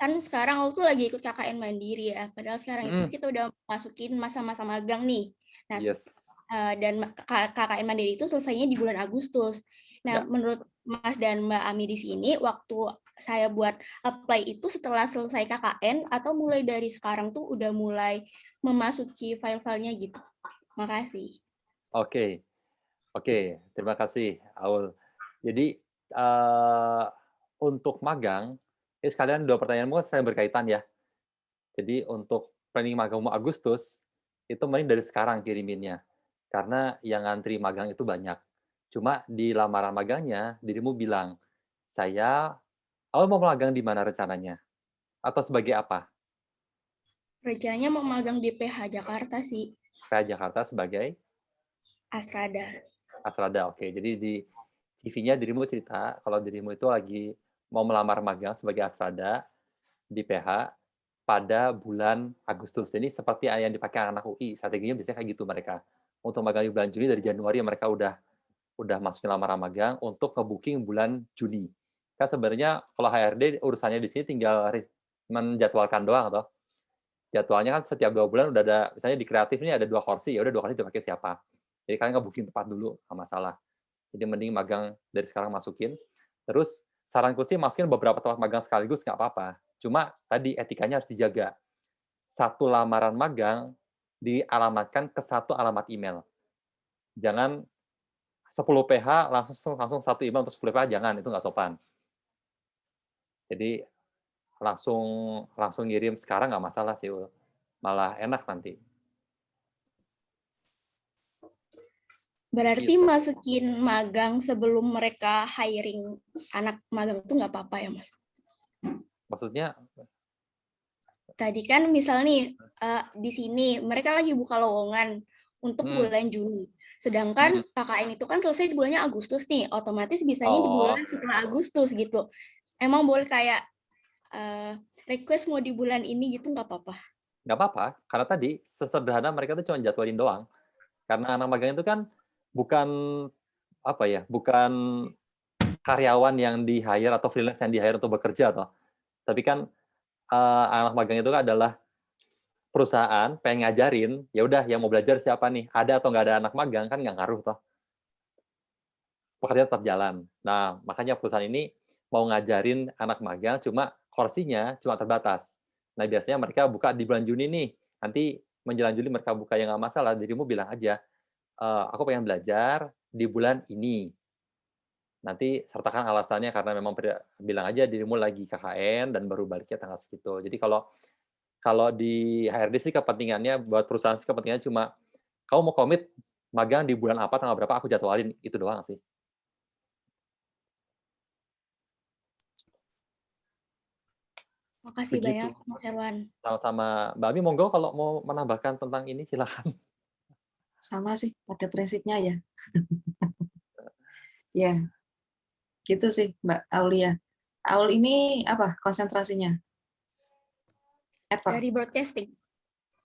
kan sekarang aku tuh lagi ikut KKN Mandiri ya, padahal sekarang itu kita udah masukin masa-masa magang nih. Nah, dan KKN Mandiri itu selesainya di bulan Agustus. Nah, menurut Mas dan Mbak Ami di sini, waktu saya buat apply itu setelah selesai KKN atau mulai dari sekarang tuh udah mulai memasuki file-filenya gitu? Makasih. Oke, terima kasih Aul. Jadi untuk magang, ini sekalian 2 pertanyaanmu saya berkaitan ya. Jadi untuk planning magangmu Agustus, itu mending dari sekarang kiriminnya. Karena yang ngantri magang itu banyak. Cuma di lamaran magangnya, dirimu bilang, Aul mau magang di mana rencananya? Atau sebagai apa? Rencananya mau magang di PH Jakarta sih. PH Jakarta sebagai? Asrada. Asrada, oke. Jadi CV-nya dirimu cerita kalau dirimu itu lagi mau melamar magang sebagai asrada di PH pada bulan Agustus. Ini seperti yang dipakai anak UI, strateginya biasanya kayak gitu mereka. Untuk magang di bulan Juni, dari Januari mereka udah masukin lamaran magang untuk nge-booking bulan Juni. Kan sebenarnya kalau HRD urusannya di sini tinggal menjadwalkan doang toh. Jadwalnya kan setiap 2 bulan udah ada, misalnya di kreatif ini ada 2 kursi, ya udah 2 kursi dipakai siapa. Jadi kalian nge-booking tepat dulu, nggak masalah. Jadi mending magang dari sekarang masukin. Terus saranku sih masukin beberapa tempat magang sekaligus nggak apa-apa. Cuma tadi etikanya harus dijaga. Satu lamaran magang dialamatkan ke satu alamat email. Jangan 10 PH langsung satu email untuk 10 PH, jangan, itu nggak sopan. Jadi langsung ngirim sekarang nggak masalah sih, malah enak nanti. Berarti Gitu. masukin magang sebelum mereka hiring anak magang itu nggak apa-apa ya, Mas? Maksudnya? Tadi kan misal nih, di sini mereka lagi buka lowongan untuk bulan Juni. Sedangkan KKN itu kan selesai di bulannya Agustus nih, otomatis bisanya di bulan setelah Agustus gitu. Emang boleh kayak request mau di bulan ini gitu nggak apa-apa? Nggak apa-apa, karena tadi sesederhana mereka tuh cuma jadwalin doang. Karena anak magang itu kan bukan karyawan yang di-hire atau freelance yang di-hire untuk bekerja toh. Tapi kan anak magang itu adalah perusahaan pengen ngajarin, ya udah yang mau belajar siapa nih, ada atau nggak ada anak magang kan nggak ngaruh toh. Pekerjaan tetap jalan. Nah, makanya perusahaan ini mau ngajarin anak magang, cuma kursinya cuma terbatas. Nah, biasanya mereka buka di bulan Juni nih, nanti menjelang Juli mereka buka, ya nggak masalah, dirimu bilang aja, aku pengen belajar di bulan ini. Nanti sertakan alasannya karena memang bilang aja dirimu lagi KKN dan baru baliknya tanggal segitu. Jadi kalau di HRD sih kepentingannya, buat perusahaan sih kepentingannya cuma, kamu mau komit magang di bulan apa, tanggal berapa, aku jadwalin, itu doang sih. Makasih Begitu. banyak, Mas Herwan. Sama-sama. Mbak Ami, monggo kalau mau menambahkan tentang ini, silakan. Sama sih, pada prinsipnya ya. Ya, gitu sih Mbak Aulia. Aul ini apa konsentrasinya? Dari broadcasting.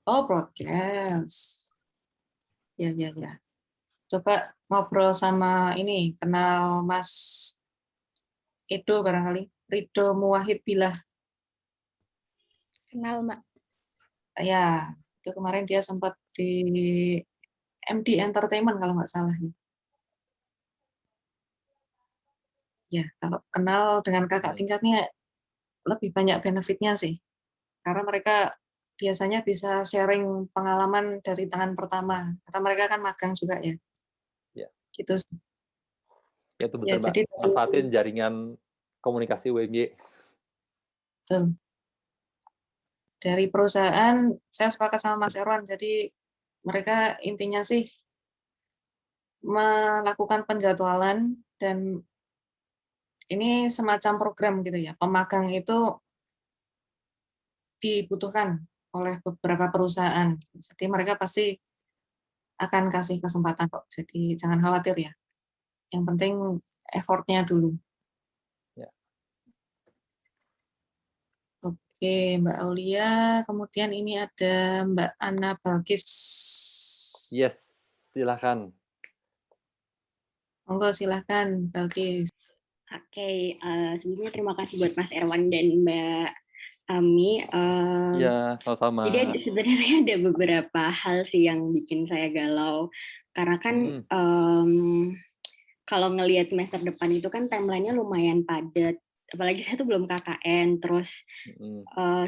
Oh, broadcast. Ya. Coba ngobrol sama ini, kenal Mas Edo barangkali. Ridho Muwahid Billah. Kenal, Mbak. Ya, itu kemarin dia sempat di MD Entertainment kalau nggak salah ya. Ya, kalau kenal dengan kakak tingkatnya lebih banyak benefitnya sih. Karena mereka biasanya bisa sharing pengalaman dari tangan pertama. Karena mereka kan magang juga ya. Ya. Gitu sih. Ya, itu betul, Ya, Mbak. jadi Manfaatin jaringan komunikasi UMY. betul. Dari perusahaan, saya sepakat sama Mas Erwan, jadi mereka intinya sih melakukan penjadwalan dan ini semacam program gitu ya. Pemagang itu dibutuhkan oleh beberapa perusahaan. Jadi mereka pasti akan kasih kesempatan kok. Jadi jangan khawatir ya. Yang penting effort-nya dulu. Ya. Oke, Mbak Aulia. Kemudian ini ada Mbak Ana Balkis. Yes, silakan. Monggo silahkan, Balkis. Oke, sebelumnya terima kasih buat Mas Erwan dan Mbak Ami. Iya, sama-sama. Jadi sebenarnya ada beberapa hal sih yang bikin saya galau. Karena kan kalau ngelihat semester depan itu kan timeline-nya lumayan padat. Apalagi saya tuh belum KKN. Terus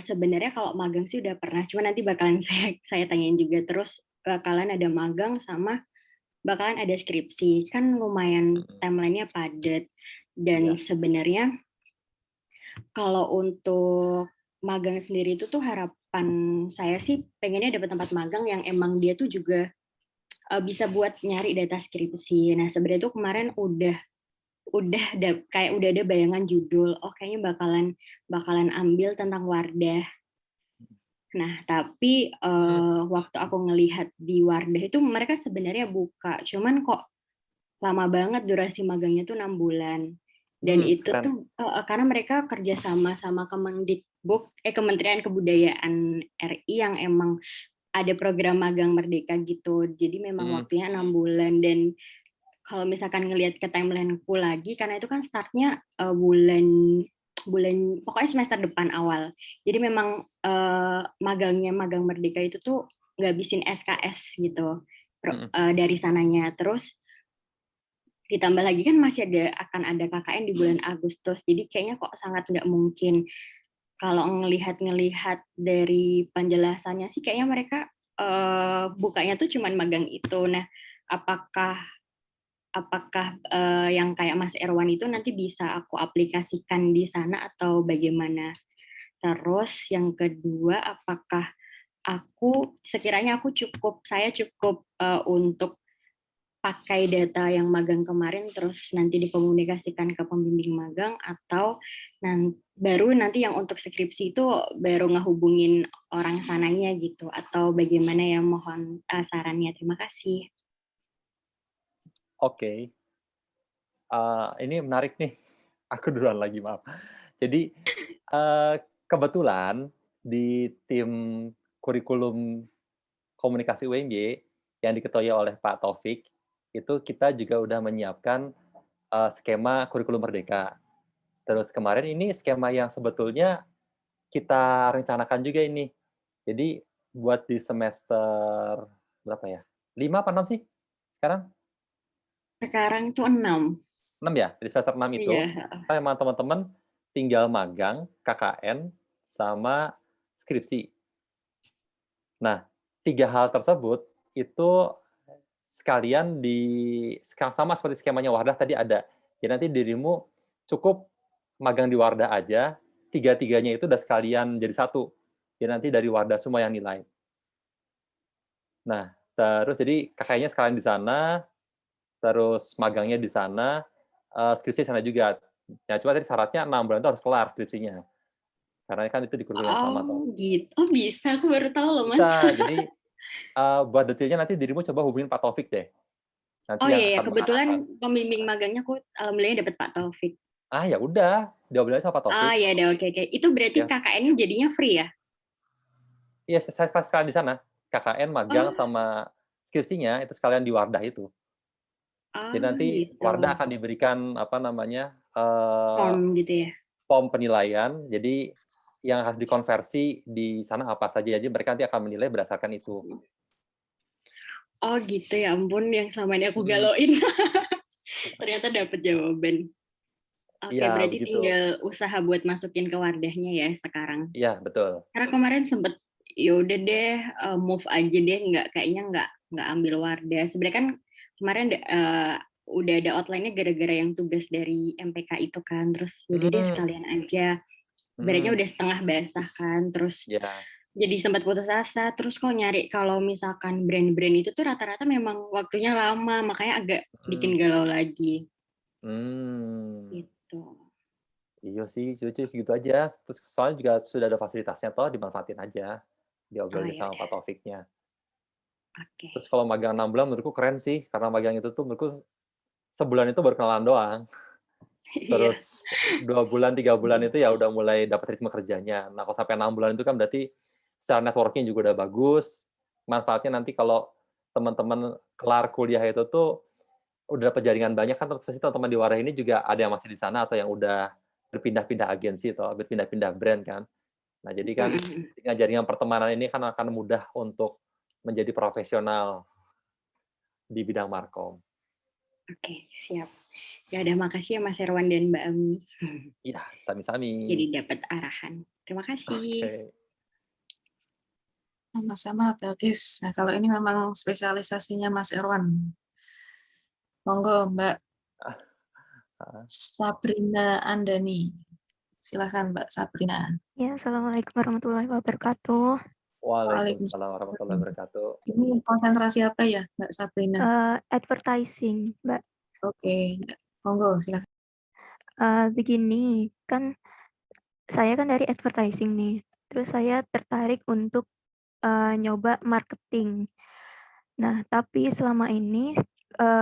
sebenarnya kalau magang sih udah pernah. Cuma nanti bakalan saya tanyain juga. Terus bakalan ada magang sama bakalan ada skripsi. Kan lumayan timeline-nya padat. Dan sebenarnya kalau untuk magang sendiri itu tuh harapan saya sih pengennya dapat tempat magang yang emang dia tuh juga bisa buat nyari data skripsi. Nah, sebenarnya tuh kemarin udah ada bayangan judul, oh kayaknya bakalan ambil tentang Wardah. Nah, tapi waktu aku ngelihat di Wardah itu mereka sebenarnya buka, cuman kok lama banget durasi magangnya tuh 6 bulan. Dan itu Keren. tuh karena mereka kerja sama Kemendikbud, Kementerian Kebudayaan RI yang emang ada program magang merdeka gitu. Jadi memang waktunya 6 bulan. Dan kalau misalkan ngelihat ke timeline-ku lagi, karena itu kan startnya bulan pokoknya semester depan awal. Jadi memang magang merdeka itu tuh ngabisin SKS gitu dari sananya. Terus ditambah lagi kan masih akan ada KKN di bulan Agustus. Jadi kayaknya kok sangat nggak mungkin. Kalau ngelihat dari penjelasannya sih kayaknya mereka bukanya tuh cuman magang itu. Nah, apakah yang kayak Mas Erwan itu nanti bisa aku aplikasikan di sana atau bagaimana? Terus yang kedua, apakah sekiranya saya cukup untuk pakai data yang magang kemarin terus nanti dikomunikasikan ke pembimbing magang, atau baru nanti yang untuk skripsi itu baru ngehubungin orang sananya gitu, atau bagaimana ya, mohon sarannya. Terima kasih. Oke. Ini menarik nih. Aku duluan lagi, maaf. Jadi kebetulan di tim kurikulum komunikasi UNY yang diketuai oleh Pak Taufik, itu kita juga udah menyiapkan skema kurikulum merdeka. Terus kemarin ini skema yang sebetulnya kita rencanakan juga ini. Jadi buat di semester berapa ya? 5 apa 6 sih sekarang? Sekarang tuh 6. 6 ya? Di semester 6 itu, memang teman-teman tinggal magang, KKN, sama skripsi. Nah, 3 hal tersebut itu sekalian sama seperti skemanya Wardah tadi ada. Jadi nanti dirimu cukup magang di Wardah aja, 3-3-nya itu udah sekalian jadi satu. Jadi nanti dari Wardah semua yang nilai. Nah, terus jadi kakaknya sekalian di sana, terus magangnya di sana, skripsi di sana juga. Ya, cuma tadi syaratnya 6 bulan itu harus kelar skripsinya. Karena kan itu di kurikulum yang sama. Gitu. Oh, bisa. Aku baru tahu loh, Mas. Bisa. Jadi buat detailnya nanti dirimu coba hubungin Pak Taufik deh. Nanti iya, kebetulan pembimbing magangnya aku alhamdulillah dapat Pak Taufik. Ya udah, diobrolin sama Pak Taufik. Iya, oke. Itu berarti KKN-nya jadinya free ya? Iya, saya sekalian di sana. KKN, magang, sama skripsinya itu sekalian di Wardah itu. Jadi nanti gitu. Wardah akan diberikan form gitu ya? Form penilaian. Jadi yang harus dikonversi di sana apa saja. Jadi mereka nanti akan menilai berdasarkan itu. Oh gitu, ya ampun, yang selama ini aku galauin. Ternyata dapat jawaban. Oke, berarti begitu. tinggal usaha buat masukin ke Wardahnya ya sekarang. Iya, betul. Karena kemarin sempet yaudah deh, move aja deh, kayaknya nggak ambil Wardah. Sebenarnya kan kemarin udah ada outline-nya gara-gara yang tugas dari MPK itu kan, terus yaudah deh sekalian aja. Ibaratnya udah setengah basah kan, terus jadi sempat putus asa. Terus kalau misalkan brand-brand itu tuh rata-rata memang waktunya lama, makanya agak bikin galau lagi. Gitu. Iya sih, gitu aja. Terus soalnya juga sudah ada fasilitasnya toh, dimanfaatin aja. Diobrolin sama Pak Taufiknya. Terus kalau magang 6 bulan menurutku keren sih, karena magang itu tuh menurutku sebulan itu baru kenalan doang. Terus 2 bulan, 3 bulan itu ya udah mulai dapat ritme kerjanya. Nah, kalau sampai 6 bulan itu kan berarti secara networking juga udah bagus. Manfaatnya nanti kalau teman-teman kelar kuliah itu tuh udah dapat jaringan banyak kan, pasti teman-teman di Wardah ini juga ada yang masih di sana atau yang udah berpindah-pindah agensi atau berpindah-pindah brand kan. Nah, jadi kan dengan jaringan pertemanan ini kan akan mudah untuk menjadi profesional di bidang markom. Oke, siap. Ya udah, makasih ya Mas Erwan dan Mbak Ami. Iya, sami-sami. Jadi dapat arahan. Terima kasih. Sama-sama, Belkis. Nah, kalau ini memang spesialisasinya Mas Erwan. Monggo, Mbak Sabrina Andani. Silakan, Mbak Sabrina. Ya, Assalamualaikum warahmatullahi wabarakatuh. Waalaikumsalam warahmatullahi wabarakatuh. Ini konsentrasi apa ya, Mbak Sabrina? Advertising, Mbak. Oke, monggo silakan. Begini, kan saya kan dari advertising nih. Terus saya tertarik untuk nyoba marketing. Nah, tapi selama ini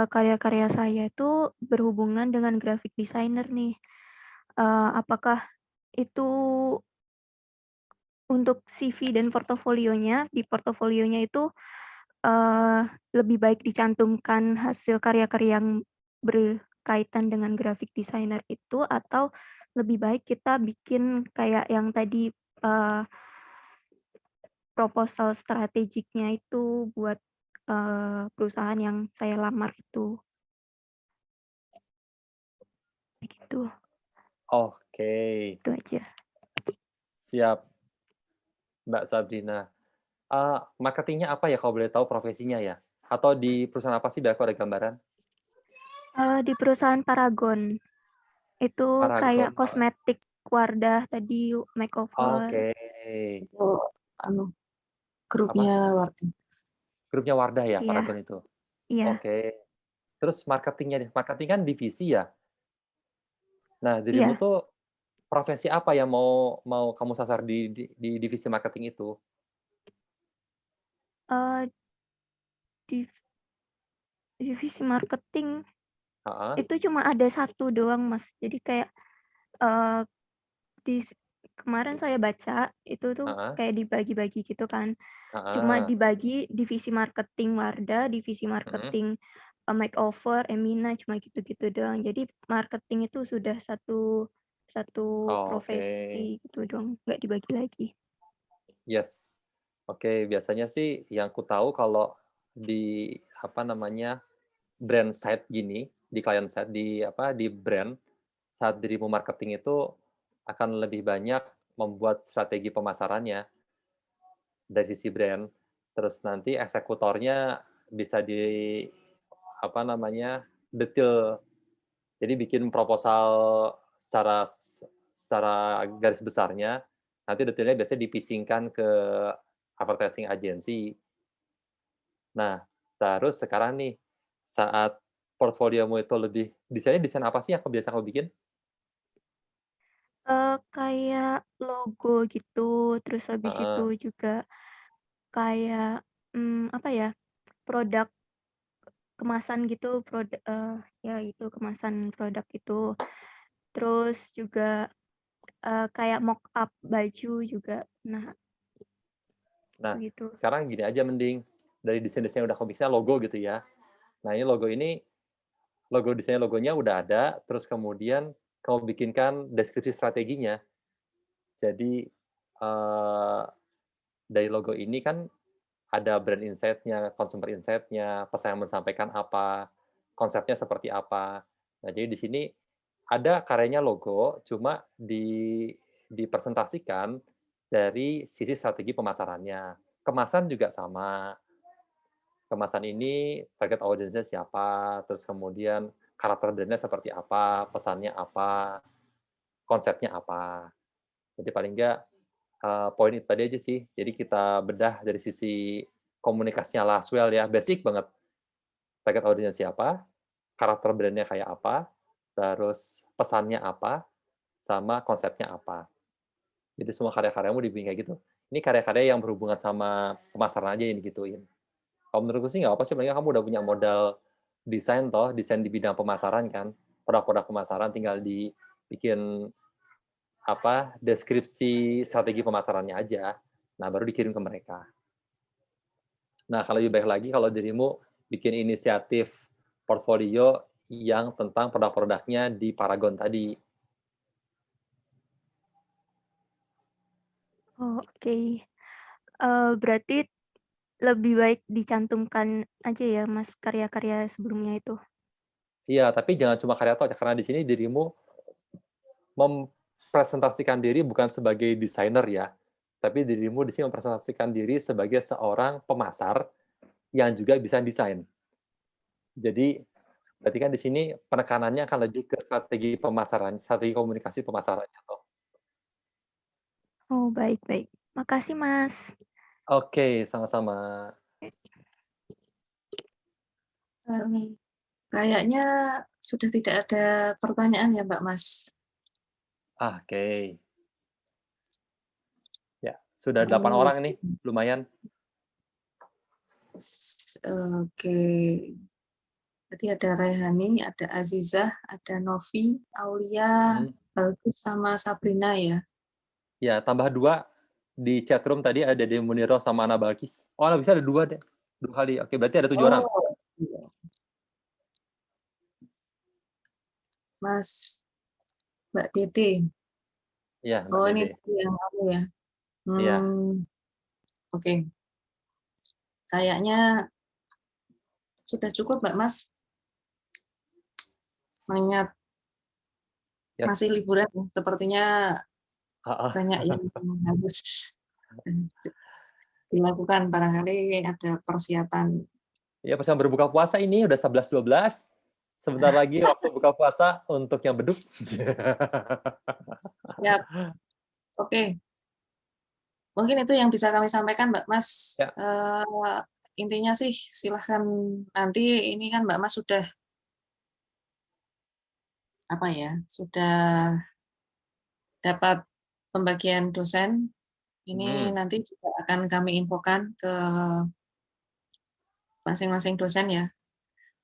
karya-karya saya itu berhubungan dengan graphic designer nih. Apakah itu untuk CV dan portofolionya, di portofolionya itu lebih baik dicantumkan hasil karya-karya yang berkaitan dengan graphic designer itu, atau lebih baik kita bikin kayak yang tadi proposal strategiknya itu buat perusahaan yang saya lamar itu. Begitu. Oke, Itu aja. siap Mbak Sabrina. Marketingnya apa ya kalau boleh tahu profesinya ya? Atau di perusahaan apa sih biar aku ada gambaran? Di perusahaan Paragon. Itu kayak Paragon. kosmetik Wardah tadi, makeover. Oke. Oh, Apa? grupnya Wardah. Grupnya Wardah ya, Iya. Paragon itu? Iya. Oke. Terus marketingnya, marketing kan divisi ya? Nah, dirimu Iya. tuh profesi apa yang mau kamu sasar di divisi marketing itu? Divisi marketing Heeh. itu cuma ada satu doang, Mas. Jadi kayak kemarin saya baca itu tuh Heeh. kayak dibagi-bagi gitu kan. Cuma Heeh. dibagi divisi marketing Wardah, divisi Mhm. marketing makeover, Emina, cuma gitu-gitu doang. Jadi marketing itu sudah satu Oke. profesi gitu dong, nggak dibagi lagi. Yes. Oke, biasanya sih yang ku tahu kalau di apa namanya, brand side gini, di client side, di brand, saat dirimu marketing itu akan lebih banyak membuat strategi pemasarannya dari sisi brand, terus nanti eksekutornya bisa di apa namanya, detail. Jadi bikin proposal secara secara garis besarnya, nanti detailnya biasanya di-pitching-kan ke advertising agency. Nah, terus sekarang nih, saat portfoliomu itu lebih desainnya desain apa sih yang biasa kamu bikin? Kayak logo gitu, terus habis Heeh. itu juga kayak, apa ya, produk kemasan gitu, ya itu kemasan produk itu. Terus juga, kayak mock up baju juga. Nah, Nah, begitu. sekarang gini aja mending, dari desain-desain yang udah kamu bikin logo gitu ya. Nah, ini logonya udah ada, terus kemudian kamu bikinkan deskripsi strateginya. Jadi, dari logo ini kan ada brand insight-nya, consumer insight-nya, pesan yang mau disampaikan apa, konsepnya seperti apa. Nah, jadi di sini ada karyanya logo, cuma dipresentasikan dari sisi strategi pemasarannya. Kemasan juga sama. Kemasan ini target audiensnya siapa, terus kemudian karakter brand-nya seperti apa, pesannya apa, konsepnya apa. Jadi paling enggak, poin itu tadi aja sih. Jadi kita bedah dari sisi komunikasinya Laswell ya, basic banget. Target audiensnya siapa, karakter brand-nya kayak apa, terus pesannya apa, sama konsepnya apa. Jadi semua karya-karyamu dibikin kayak gitu. Ini karya-karya yang berhubungan sama pemasaran aja yang digituin. Kalau menurutku sih nggak apa sih, paling kamu udah punya modal desain toh, desain di bidang pemasaran kan. Produk-produk pemasaran tinggal dibikin deskripsi strategi pemasarannya aja. Nah, baru dikirim ke mereka. Nah, kalau lebih baik lagi kalau dirimu bikin inisiatif portfolio yang tentang produk-produknya di Paragon tadi. Oh, oke. Berarti lebih baik dicantumkan aja ya, Mas, karya-karya sebelumnya itu? Iya, tapi jangan cuma karya toh, karena di sini dirimu mempresentasikan diri bukan sebagai desainer ya, tapi dirimu di sini mempresentasikan diri sebagai seorang pemasar yang juga bisa desain. Jadi, berarti kan di sini penekanannya akan lebih ke strategi pemasaran, strategi komunikasi pemasarannya toh. Oh, baik baik. Makasih, Mas. Oke, sama-sama. Kayaknya sudah tidak ada pertanyaan ya, Mbak Mas. Oke. Ya, sudah 8 orang nih, lumayan. Oke. Tadi ada Rehani, ada Azizah, ada Novi, Aulia, Balkis sama Sabrina ya. Ya, tambah 2 di chatroom tadi ada Dede Muniro sama Ana Balkis. Oh, bisa ada 2 deh. 2 kali. Oke, berarti ada 7 orang. Iya. Mas, Mbak Dede. Iya, Mbak Oh, ini Dede. yang kamu ya. Iya. Oke. Kayaknya sudah cukup, Mbak Mas. Mengingat masih liburan, sepertinya banyak yang harus dilakukan. Barangkali ada persiapan. Ya, pas berbuka puasa ini udah 11.12. Sebentar lagi waktu buka puasa untuk yang beduk. Siap. Oke. Mungkin itu yang bisa kami sampaikan, Mbak Mas. Ya. Intinya sih silahkan nanti ini kan Mbak Mas sudah sudah dapat pembagian dosen. Ini nanti juga akan kami infokan ke masing-masing dosen ya.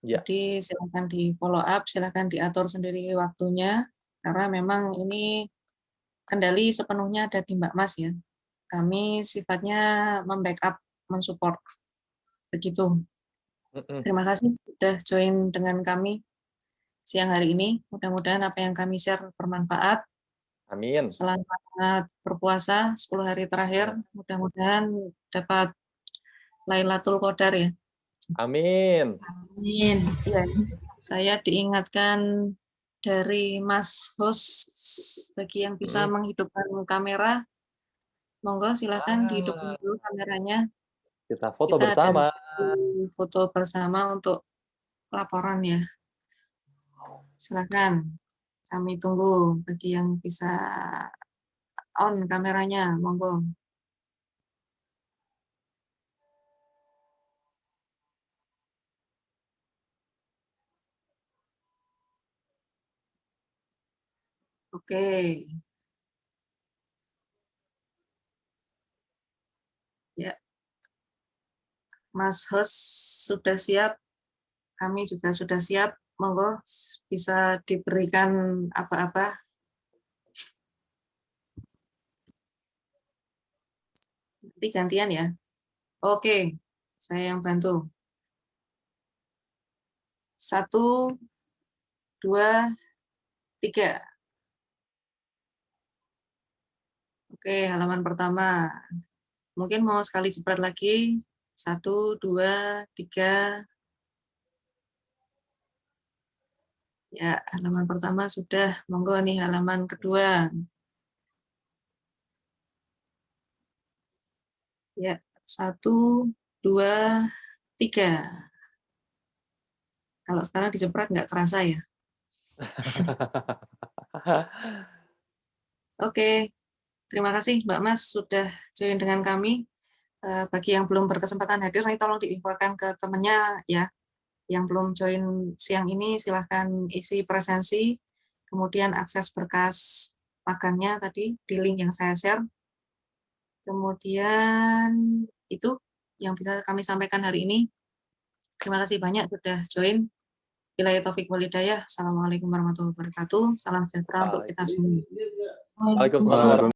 Jadi silahkan di follow up, silahkan diatur sendiri waktunya, karena memang ini kendali sepenuhnya ada di Mbak Mas ya. Kami sifatnya membackup, mensupport. Begitu. Terima kasih sudah join dengan kami siang hari ini. Mudah-mudahan apa yang kami share bermanfaat. Amin. Selamat berpuasa 10 hari terakhir. Mudah-mudahan dapat Lailatul Qadar ya. Amin. Amin. Ya, saya diingatkan dari Mas host, bagi yang bisa menghidupkan kamera, monggo silakan dihidupkan dulu kameranya. Kita foto Kita bersama. Foto bersama untuk laporan ya. Silakan. Kami tunggu bagi yang bisa on kameranya, monggo. Oke. Ya. Mas host sudah siap, kami juga sudah siap. Monggo bisa diberikan apa-apa. Tapi gantian ya. Oke, saya yang bantu. 1, 2, 3. Oke, halaman pertama. Mungkin mau sekali jepret lagi. 1, 2, 3. Ya, halaman pertama sudah. Monggo nih halaman kedua. Ya, 1, 2, 3. Kalau sekarang dijepret nggak kerasa ya. Oke, terima kasih Mbak Mas sudah join dengan kami. Bagi yang belum berkesempatan hadir, nanti tolong diinfokan ke temannya ya. Yang belum join siang ini silahkan isi presensi, kemudian akses berkas magangnya tadi di link yang saya share. Kemudian itu yang bisa kami sampaikan hari ini. Terima kasih banyak sudah join. Billahi taufiq wal hidayah. Assalamualaikum warahmatullahi wabarakatuh. Salam sejahtera untuk kita semua. Waalaikumsalam.